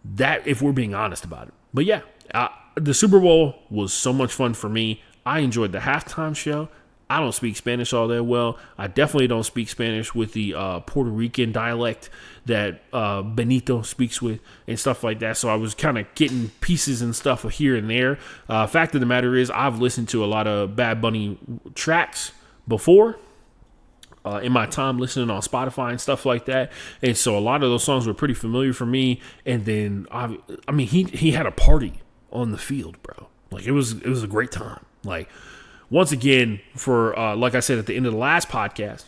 That, if we're being honest about it. But yeah, the Super Bowl was so much fun for me. I enjoyed the halftime show. I don't speak Spanish all that well. I definitely don't speak Spanish with the Puerto Rican dialect that Benito speaks with and stuff like that. So I was kind of getting pieces and stuff here and there. Fact of the matter is I've listened to a lot of Bad Bunny tracks before in my time listening on Spotify and stuff like that. And so a lot of those songs were pretty familiar for me. And then, I mean, he had a party on the field, bro. Like it was a great time. Like, once again, for like I said at the end of the last podcast,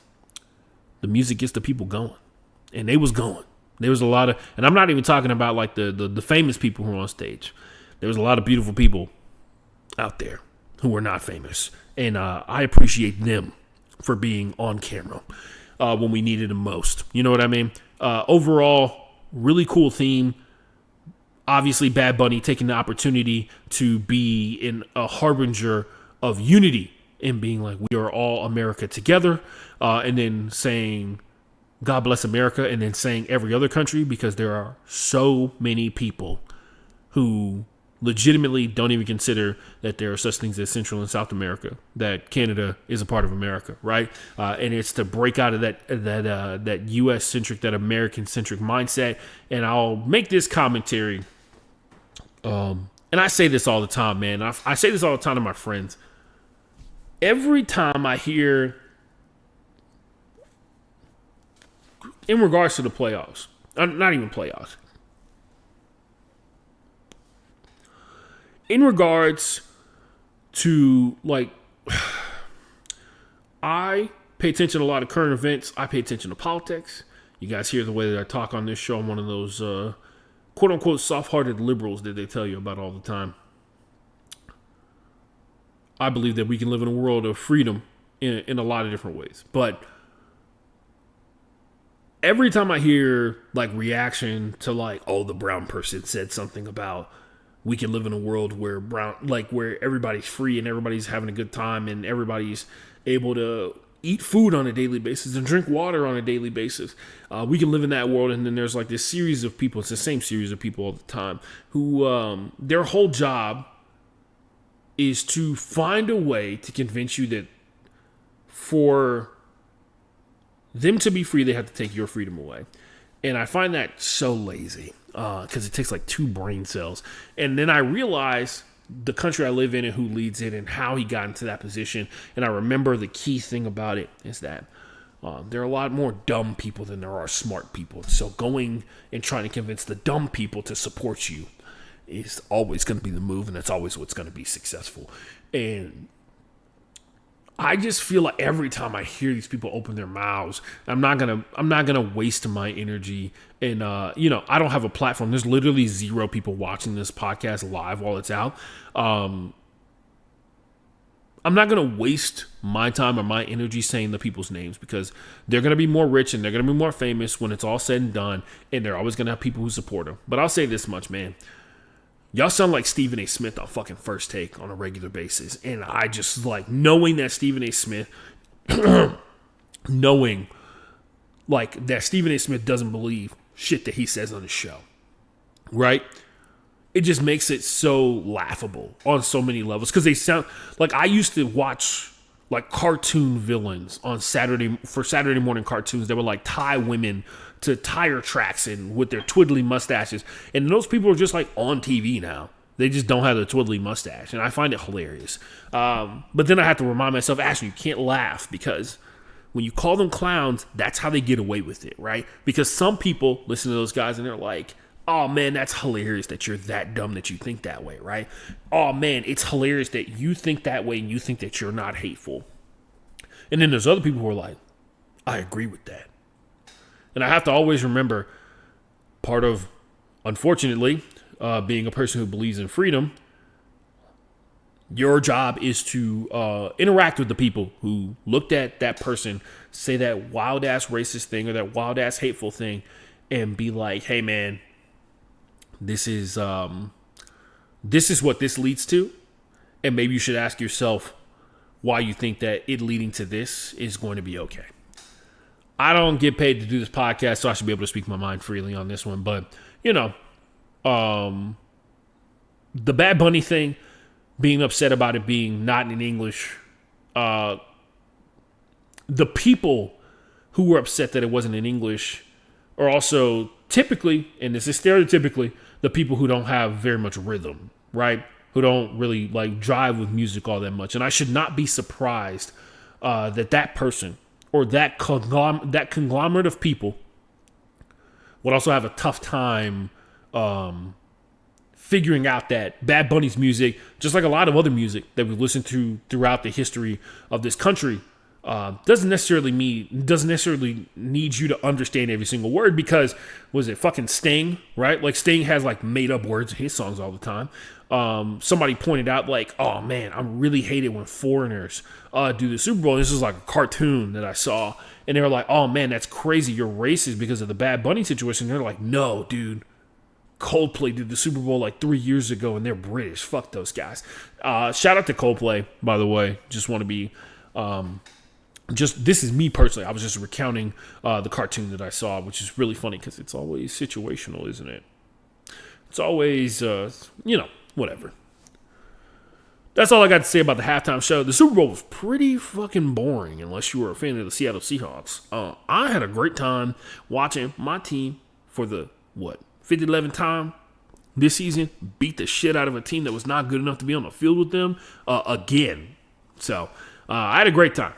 the music gets the people going, and they was going. There was a lot of, and I'm not even talking about like the famous people who were on stage. There was a lot of beautiful people out there who were not famous, and I appreciate them for being on camera when we needed them most. You know what I mean? Overall, really cool theme. Obviously, Bad Bunny taking the opportunity to be in a harbinger of unity and being like, we are all America together, and then saying, God bless America, and then saying every other country, because there are so many people who legitimately don't even consider that there are such things as Central and South America, that Canada is a part of America, right? And it's to break out of that U.S.-centric, that American-centric mindset. And I'll make this commentary, and I say this all the time, man. I say this all the time to my friends. Every time I hear, in regards to the playoffs, not even playoffs, in regards to, like, I pay attention to a lot of current events. I pay attention to politics. You guys hear the way that I talk on this show. I'm one of those quote-unquote soft-hearted liberals that they tell you about all the time. I believe that we can live in a world of freedom in a lot of different ways. But every time I hear like reaction to like, oh, the brown person said something about we can live in a world where where everybody's free and everybody's having a good time and everybody's able to eat food on a daily basis and drink water on a daily basis. We can live in that world. And then there's like this series of people. It's the same series of people all the time who their whole job is to find a way to convince you that for them to be free, they have to take your freedom away. And I find that so lazy because it takes like 2 brain cells. And then I realize the country I live in and who leads it and how he got into that position. And I remember the key thing about it is that there are a lot more dumb people than there are smart people. So going and trying to convince the dumb people to support you is always going to be the move, and that's always what's going to be successful. And I just feel like every time I hear these people open their mouths, I'm not gonna waste my energy. And I don't have a platform. There's literally 0 people watching this podcast live while it's out. I'm not gonna waste my time or my energy saying the people's names, because they're gonna be more rich and they're gonna be more famous when it's all said and done, and they're always gonna have people who support them. But I'll say this much, man. Y'all sound like Stephen A. Smith on fucking First Take on a regular basis. And I just like knowing that Stephen A. Smith, knowing like that Stephen A. Smith doesn't believe shit that he says on the show, right? It just makes it so laughable on so many levels. Because they sound like, I used to watch like cartoon villains on Saturday morning cartoons that would like tie women to tire tracks and with their twiddly mustaches. And those people are just like on TV now. They just don't have the twiddly mustache. And I find it hilarious. But then I have to remind myself, Ashton, you can't laugh, because when you call them clowns, that's how they get away with it, right? Because some people listen to those guys and they're like, oh man, that's hilarious that you're that dumb that you think that way, right? Oh man, it's hilarious that you think that way and you think that you're not hateful. And then there's other people who are like, I agree with that. And I have to always remember, part of, unfortunately, being a person who believes in freedom, your job is to interact with the people who looked at that person, say that wild-ass racist thing or that wild-ass hateful thing, and be like, hey, man, this is what this leads to. And maybe you should ask yourself why you think that it leading to this is going to be okay. I don't get paid to do this podcast, so I should be able to speak my mind freely on this one. But, the Bad Bunny thing, being upset about it being not in English, the people who were upset that it wasn't in English are also typically, and this is stereotypically, the people who don't have very much rhythm, right? Who don't really like drive with music all that much. And I should not be surprised that person or that conglomerate of people would also have a tough time figuring out that Bad Bunny's music, just like a lot of other music that we've listened to throughout the history of this country, doesn't necessarily need you to understand every single word, because was it fucking Sting, right? Like Sting has like made up words in his songs all the time. Somebody pointed out like, oh man, I really hate it when foreigners do the Super Bowl. And this is like a cartoon that I saw, and they were like, oh man, that's crazy, you're racist because of the Bad Bunny situation. And they're like, no, dude, Coldplay did the Super Bowl like 3 years ago and they're British. Fuck those guys. Shout out to Coldplay, by the way. Just want to be this is me personally. I was just recounting the cartoon that I saw, which is really funny because it's always situational, isn't it? It's always, whatever. That's all I got to say about the halftime show. The Super Bowl was pretty fucking boring unless you were a fan of the Seattle Seahawks. I had a great time watching my team for the, 5th-11th time this season beat the shit out of a team that was not good enough to be on the field with them again. So I had a great time.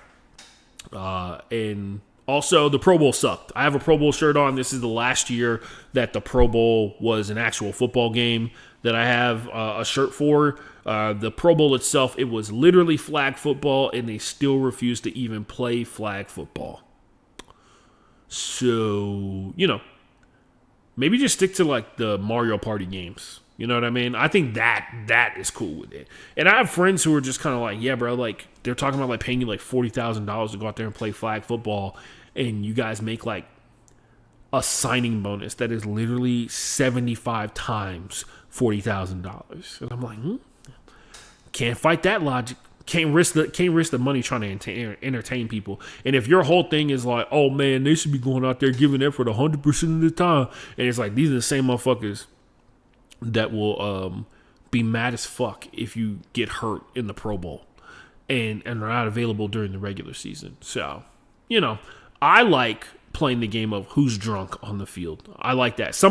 And also, the Pro Bowl sucked. I have a Pro Bowl shirt on. This is the last year that the Pro Bowl was an actual football game that I have a shirt for. The Pro Bowl itself, it was literally flag football, and they still refused to even play flag football. So, maybe just stick to like the Mario Party games. You know what I mean? I think that is cool with it. And I have friends who are just kind of like, yeah, bro, like they're talking about like paying you like $40,000 to go out there and play flag football, and you guys make like a signing bonus that is literally 75 times $40,000. And I'm like, can't fight that logic. Can't risk the money trying to entertain people. And if your whole thing is like, oh man, they should be going out there giving effort 100% of the time, and it's like these are the same motherfuckers that will be mad as fuck if you get hurt in the Pro Bowl and are not available during the regular season. So, I like playing the game of who's drunk on the field. I like that.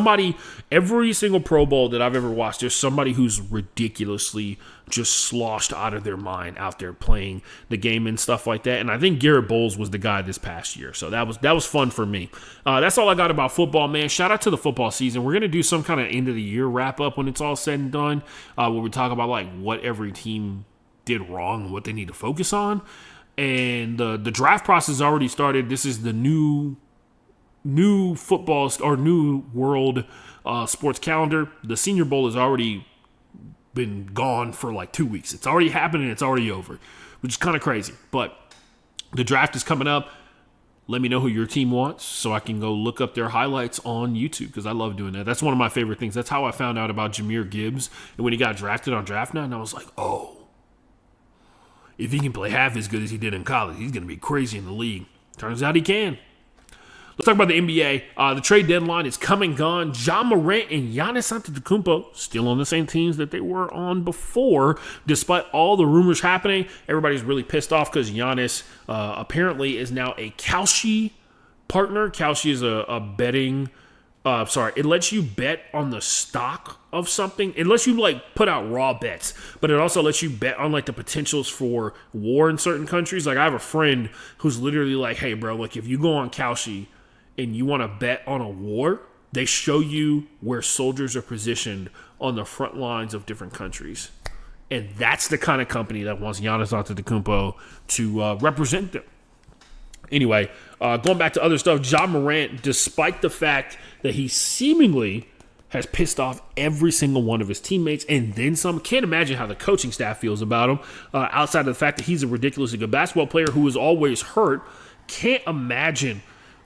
Every single Pro Bowl that I've ever watched, there's somebody who's ridiculously just sloshed out of their mind out there playing the game and stuff like that. And I think Garrett Bowles was the guy this past year. So that was fun for me. That's all I got about football, man. Shout out to the football season. We're going to do some kind of end of the year wrap up when it's all said and done, where we talk about like what every team did wrong and what they need to focus on. And the draft process already started. This is the new football or new world sports calendar. The Senior Bowl has already been gone for like 2 weeks. It's already happened and it's already over, which is kind of crazy. But the draft is coming up. Let me know who your team wants so I can go look up their highlights on YouTube because I love doing that. That's one of my favorite things. That's how I found out about Jahmyr Gibbs. And when he got drafted on Draft Night, and I was like, oh, if he can play half as good as he did in college, he's going to be crazy in the league. Turns out he can. Let's talk about the NBA. The trade deadline is come and gone. Ja Morant and Giannis Antetokounmpo still on the same teams that they were on before. Despite all the rumors happening, everybody's really pissed off because Giannis apparently is now a Kalshi partner. Kalshi is a betting... it lets you bet on the stock of something. It lets you like put out raw bets, but it also lets you bet on like the potentials for war in certain countries. Like I have a friend who's literally like, hey bro, like if you go on Kalshi and you want to bet on a war, they show you where soldiers are positioned on the front lines of different countries. And that's the kind of company that wants Giannis Antetokounmpo to represent them. Anyway, going back to other stuff, Ja Morant, despite the fact that he seemingly has pissed off every single one of his teammates and then some, can't imagine how the coaching staff feels about him, outside of the fact that he's a ridiculously good basketball player who is always hurt. Can't imagine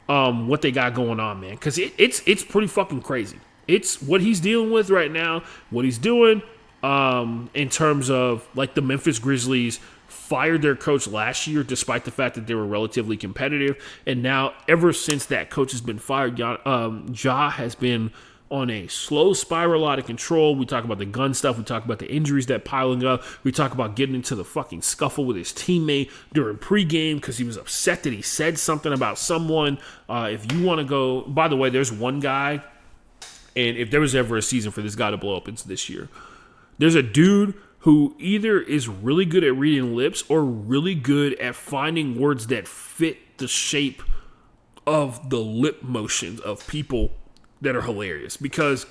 what they got going on, man, because it's pretty fucking crazy. It's what he's dealing with right now, what he's doing in terms of like the Memphis Grizzlies fired their coach last year despite the fact that they were relatively competitive. And now ever since that coach has been fired, Ja has been on a slow spiral out of control. We talk about the gun stuff. We talk about the injuries that piling up. We talk about getting into the fucking scuffle with his teammate during pregame because he was upset that he said something about someone. If you want to go, by the way, there's one guy, and if there was ever a season for this guy to blow up, it's this year. There's a dude who either is really good at reading lips or really good at finding words that fit the shape of the lip motions of people that are hilarious. Because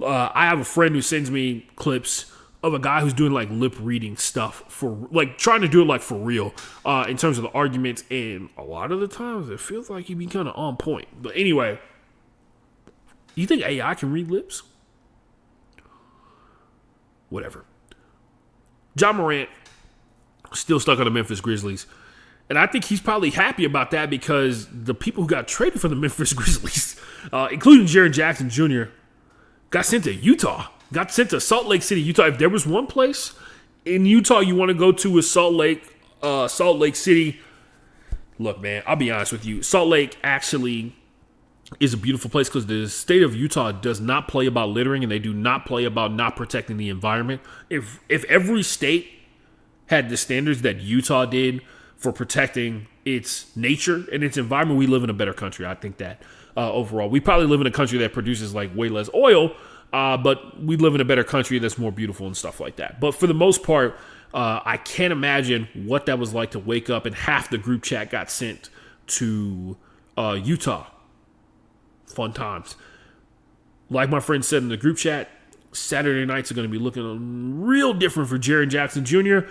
I have a friend who sends me clips of a guy who's doing like lip reading stuff for like trying to do it like for real in terms of the arguments. And a lot of the times it feels like he be kind of on point. But anyway, you think AI can read lips? Whatever. Ja Morant still stuck on the Memphis Grizzlies. And I think he's probably happy about that because the people who got traded from the Memphis Grizzlies, including Jaren Jackson Jr., got sent to Utah. Got sent to Salt Lake City, Utah. If there was one place in Utah you want to go to is Salt Lake City. Look, man, I'll be honest with you. Salt Lake actually is a beautiful place because the state of Utah does not play about littering and they do not play about not protecting the environment. If every state had the standards that Utah did for protecting its nature and its environment, we live in a better country. I think that overall. We probably live in a country that produces like way less oil, but we live in a better country that's more beautiful and stuff like that. But for the most part, I can't imagine what that was like to wake up and half the group chat got sent to Utah. Fun times. Like my friend said in the group chat, Saturday nights are going to be looking real different for Jaren Jackson Jr.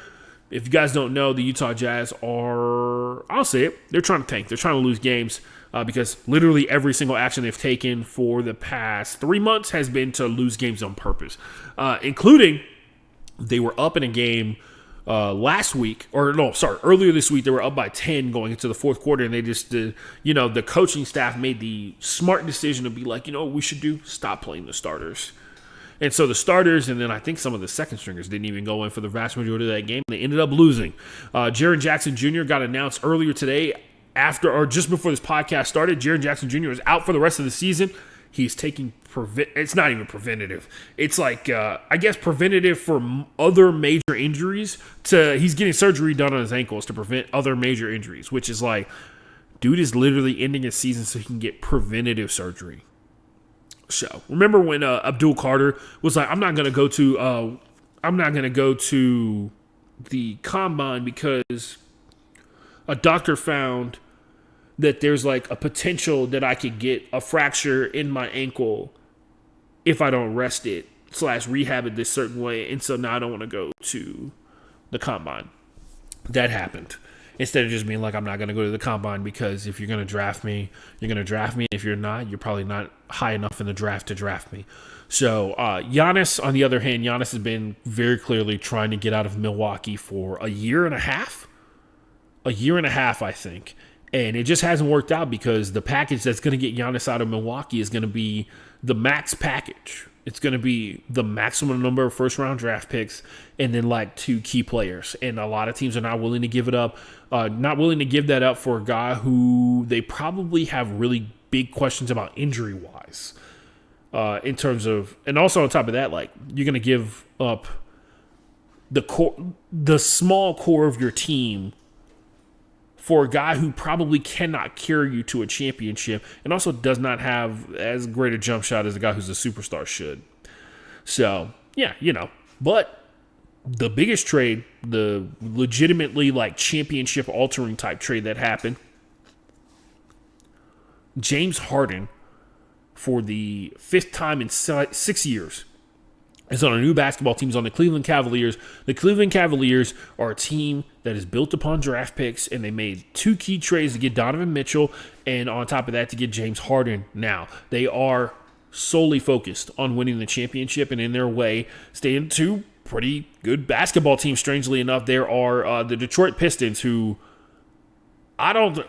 If you guys don't know, the Utah Jazz are, I'll say it, they're trying to tank. They're trying to lose games because literally every single action they've taken for the past 3 months has been to lose games on purpose, including they were up in a game earlier this week. They were up by 10 going into the fourth quarter, and they just, the coaching staff made the smart decision to be like, you know what we should do? Stop playing the starters. And so the starters, and then I think some of the second stringers didn't even go in for the vast majority of that game. They ended up losing. Jaren Jackson Jr. got announced earlier today just before this podcast started. Jaren Jackson Jr. is out for the rest of the season. He's taking it's not even preventative. It's like, I guess, preventative for other major injuries. He's getting surgery done on his ankles to prevent other major injuries, which is like, dude is literally ending his season so he can get preventative surgery. So remember when Abdul Carter was like, I'm not gonna go to the combine because a doctor found that there's like a potential that I could get a fracture in my ankle if I don't rest it / rehab it this certain way. And so now I don't want to go to the combine. That happened. instead of just being like, I'm not going to go to the combine because if you're going to draft me, you're going to draft me. If you're not, you're probably not high enough in the draft to draft me. So Giannis, on the other hand, Giannis has been very clearly trying to get out of Milwaukee for a year and a half, I think. And it just hasn't worked out because the package that's going to get Giannis out of Milwaukee is going to be the max package. It's going to be the maximum number of first-round draft picks and then like 2 key players. And a lot of teams are not willing to give it up, not willing to give that up for a guy who they probably have really big questions about injury-wise in terms of – and also on top of that, like you're going to give up the small core of your team for a guy who probably cannot carry you to a championship and also does not have as great a jump shot as a guy who's a superstar should. So, yeah, But the biggest trade, the legitimately like championship altering type trade that happened, James Harden for the 5th time in 6 years is on a new basketball team. Is on the Cleveland Cavaliers. The Cleveland Cavaliers are a team that is built upon draft picks, and they made 2 key trades to get Donovan Mitchell, and on top of that, to get James Harden. Now, they are solely focused on winning the championship, and in their way, staying 2 pretty good basketball teams. Strangely enough, there are the Detroit Pistons, who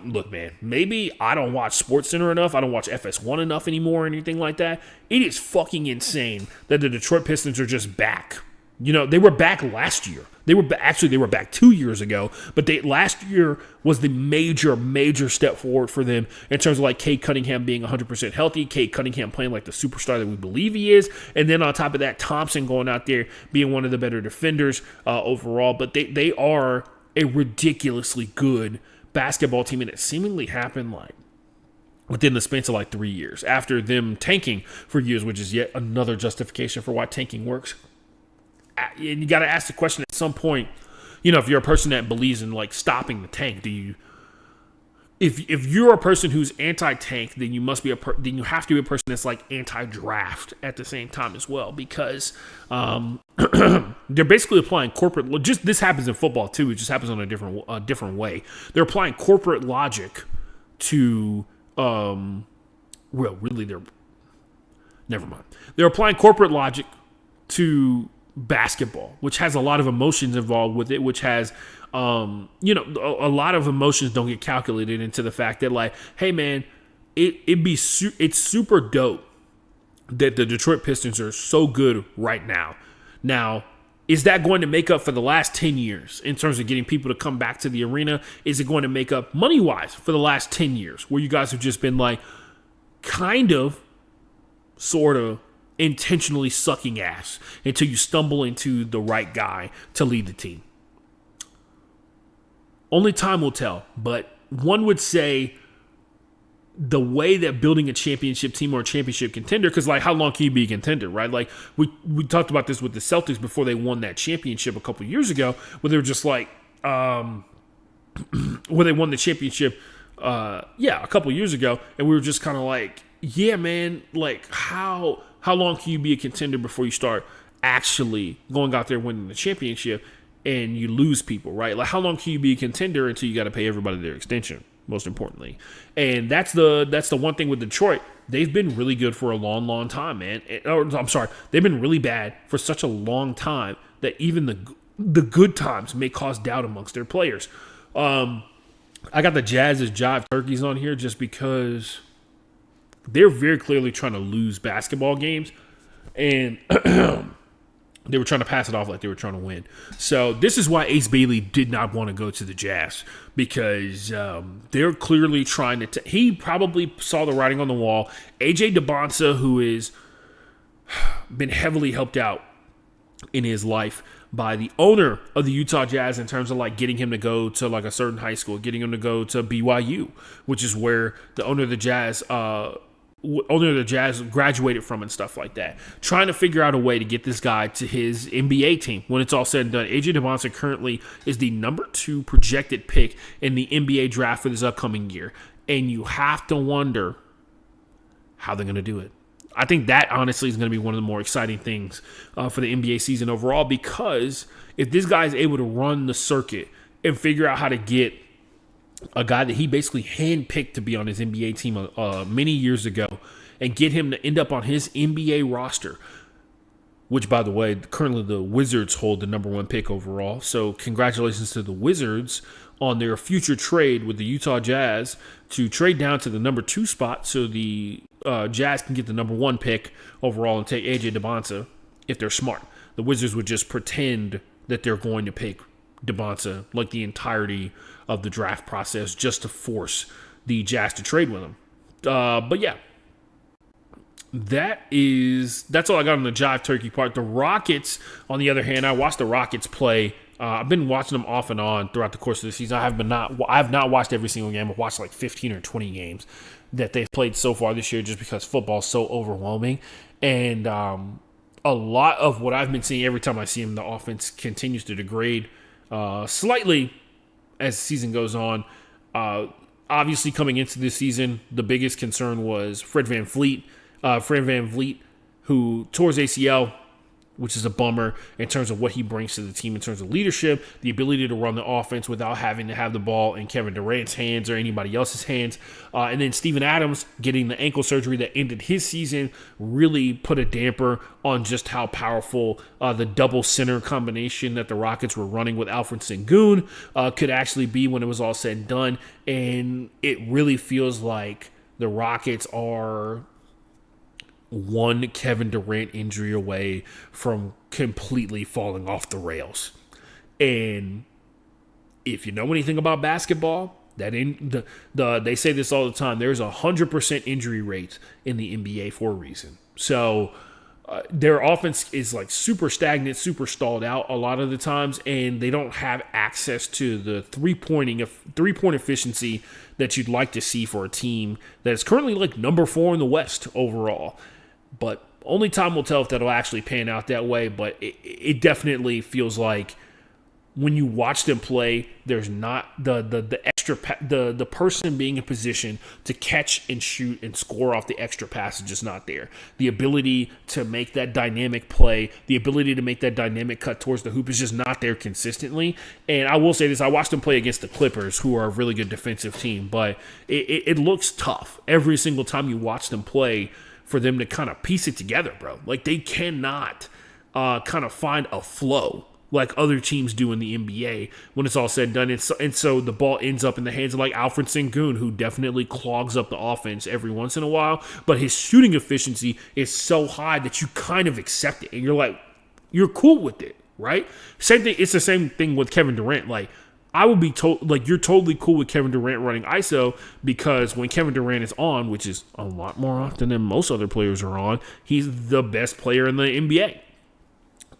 look, man, maybe I don't watch SportsCenter enough. I don't watch FS1 enough anymore or anything like that. It is fucking insane that the Detroit Pistons are just back. They were back last year. They were back 2 years ago, but last year was the major step forward for them in terms of like Cade Cunningham being 100% healthy, Cade Cunningham playing like the superstar that we believe he is, and then on top of that, Thompson going out there being one of the better defenders overall. But they are a ridiculously good basketball team, and it seemingly happened like within the span of like 3 years after them tanking for years, which is yet another justification for why tanking works. And you got to ask the question at some point, if you're a person that believes in like stopping the tank, if you're a person who's anti-tank, then you must be then you have to be a person that's like anti-draft at the same time as well, because they're basically applying corporate. Just this happens in football too. It just happens on a different way. They're applying corporate logic to never mind. They're applying corporate logic to basketball, which has a lot of emotions involved with it, which has a lot of emotions don't get calculated into the fact that like, hey man, it's super dope that the Detroit Pistons are so good right now. Now, is that going to make up for the last 10 years in terms of getting people to come back to the arena? Is it going to make up money-wise for the last 10 years where you guys have just been like kind of, sort of, intentionally sucking ass until you stumble into the right guy to lead the team? Only time will tell, but one would say the way that building a championship team or a championship contender, because like how long can you be a contender, right? Like we talked about this with the Celtics before they won that championship a couple years ago, where they were just like where they won the championship a couple years ago, and we were just kind of like, yeah man, like how long can you be a contender before you start actually going out there winning the championship and you lose people, right? Like how long can you be a contender until you got to pay everybody their extension, most importantly? And that's the one thing with Detroit. They've been really good for a long time, man. They've been really bad for such a long time that even the good times may cause doubt amongst their players. I got the Jazz's Jive Turkeys on here just because they're very clearly trying to lose basketball games, and they were trying to pass it off like they were trying to win. So this is why Ace Bailey did not want to go to the Jazz, because they're clearly trying to he probably saw the writing on the wall. AJ DeBonsa, who has been heavily helped out in his life by the owner of the Utah Jazz in terms of like getting him to go to like a certain high school, getting him to go to BYU, which is where the owner of the Jazz graduated from and stuff like that. Trying to figure out a way to get this guy to his NBA team when it's all said and done. AJ DeBonsa currently is the number 2 projected pick in the NBA draft for this upcoming year. And you have to wonder how they're going to do it. I think that honestly is going to be one of the more exciting things for the NBA season overall, because if this guy is able to run the circuit and figure out how to get a guy that he basically handpicked to be on his NBA team many years ago, and get him to end up on his NBA roster, which, by the way, currently the Wizards hold the number 1 pick overall. So congratulations to the Wizards on their future trade with the Utah Jazz to trade down to the number 2 spot so the Jazz can get the number 1 pick overall and take AJ DeBonsa if they're smart. The Wizards would just pretend that they're going to pick DeBonsa like the entirety of the draft process just to force the Jazz to trade with him. But yeah, that's all I got on the Jive Turkey part. The Rockets, on the other hand, I watched the Rockets play. I've been watching them off and on throughout the course of the season. I have not watched every single game. I've watched like 15 or 20 games that they've played so far this year, just because football is so overwhelming. And a lot of what I've been seeing every time I see them, the offense continues to degrade slightly as the season goes on. Obviously, coming into this season, the biggest concern was Fred VanVleet, who tore his ACL, which is a bummer in terms of what he brings to the team in terms of leadership, the ability to run the offense without having to have the ball in Kevin Durant's hands or anybody else's hands. And then Steven Adams getting the ankle surgery that ended his season really put a damper on just how powerful the double center combination that the Rockets were running with Alfred Sengun could actually be when it was all said and done. And it really feels like the Rockets are one Kevin Durant injury away from completely falling off the rails. And if you know anything about basketball, they say this all the time. There's 100% injury rate in the NBA for a reason. So their offense is like super stagnant, super stalled out a lot of the times, and they don't have access to the three-point efficiency that you'd like to see for a team that is currently like number 4 in the West overall. But only time will tell if that'll actually pan out that way. But it definitely feels like when you watch them play, there's not the extra the person being in position to catch and shoot and score off the extra pass is just not there. The ability to make that dynamic play, the ability to make that dynamic cut towards the hoop is just not there consistently. And I will say this: I watched them play against the Clippers, who are a really good defensive team, but it looks tough every single time you watch them play, for them to kind of piece it together, bro. Like, they cannot kind of find a flow like other teams do in the NBA when it's all said and done. And so the ball ends up in the hands of like Alfred Sengun, who definitely clogs up the offense every once in a while. But his shooting efficiency is so high that you kind of accept it. And you're like, you're cool with it, right? Same thing. It's the same thing with Kevin Durant. Like, I would be you're totally cool with Kevin Durant running ISO, because when Kevin Durant is on, which is a lot more often than most other players are on, he's the best player in the NBA.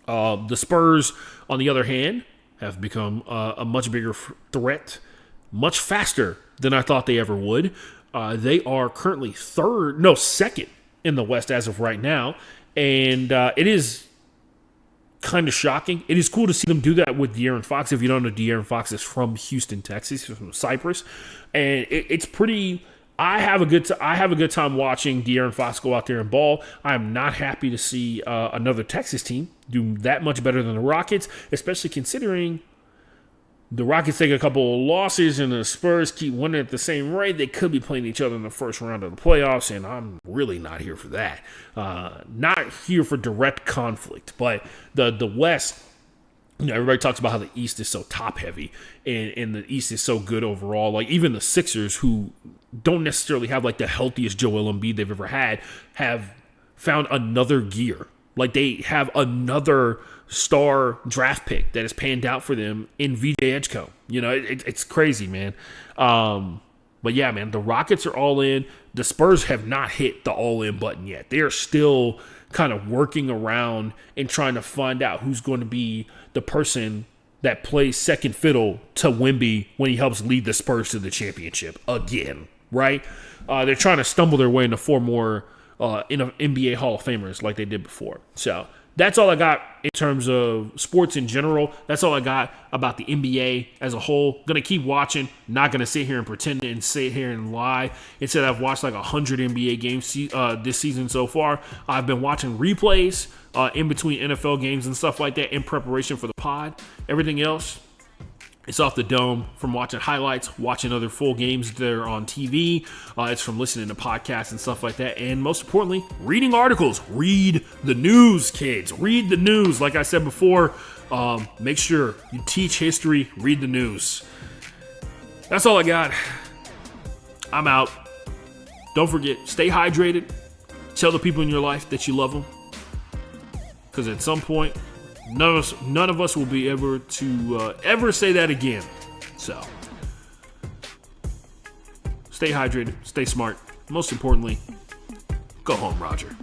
The Spurs, on the other hand, have become a much bigger threat, much faster than I thought they ever would. They are currently second in the West as of right now, and it is kind of shocking. It is cool to see them do that with De'Aaron Fox. If you don't know, De'Aaron Fox is from Houston, Texas. He's from Cyprus, and it's pretty. I have a good time watching De'Aaron Fox go out there and ball. I am not happy to see another Texas team do that much better than the Rockets, especially considering the Rockets take a couple of losses and the Spurs keep winning at the same rate. They could be playing each other in the first round of the playoffs, and I'm really not here for that. Not here for direct conflict. But the West, everybody talks about how the East is so top-heavy, and the East is so good overall. Like, even the Sixers, who don't necessarily have like the healthiest Joel Embiid they've ever had, have found another gear. Like, they have another star draft pick that has panned out for them in VJ Edgecombe. It's crazy, man. But yeah, man, the Rockets are all in. The Spurs have not hit the all-in button yet. They are still kind of working around and trying to find out who's going to be the person that plays second fiddle to Wemby when he helps lead the Spurs to the championship again, right? They're trying to stumble their way into 4 more NBA Hall of Famers like they did before. So that's all I got in terms of sports in general. That's all I got about the NBA as a whole. Going to keep watching. Not going to sit here and pretend and sit here and lie. Instead, I've watched like 100 NBA games this season so far. I've been watching replays in between NFL games and stuff like that in preparation for the pod. Everything else, It's off the dome from watching highlights, watching other full games there on TV. It's from listening to podcasts and stuff like that. And most importantly, reading articles. Read the news, kids. Read the news. Like I said before, make sure you teach history, read the news. That's all I got. I'm out. Don't forget, stay hydrated. Tell the people in your life that you love them. Because at some point, none of us will be able to ever say that again. So, stay hydrated, stay smart. Most importantly, go home, Roger.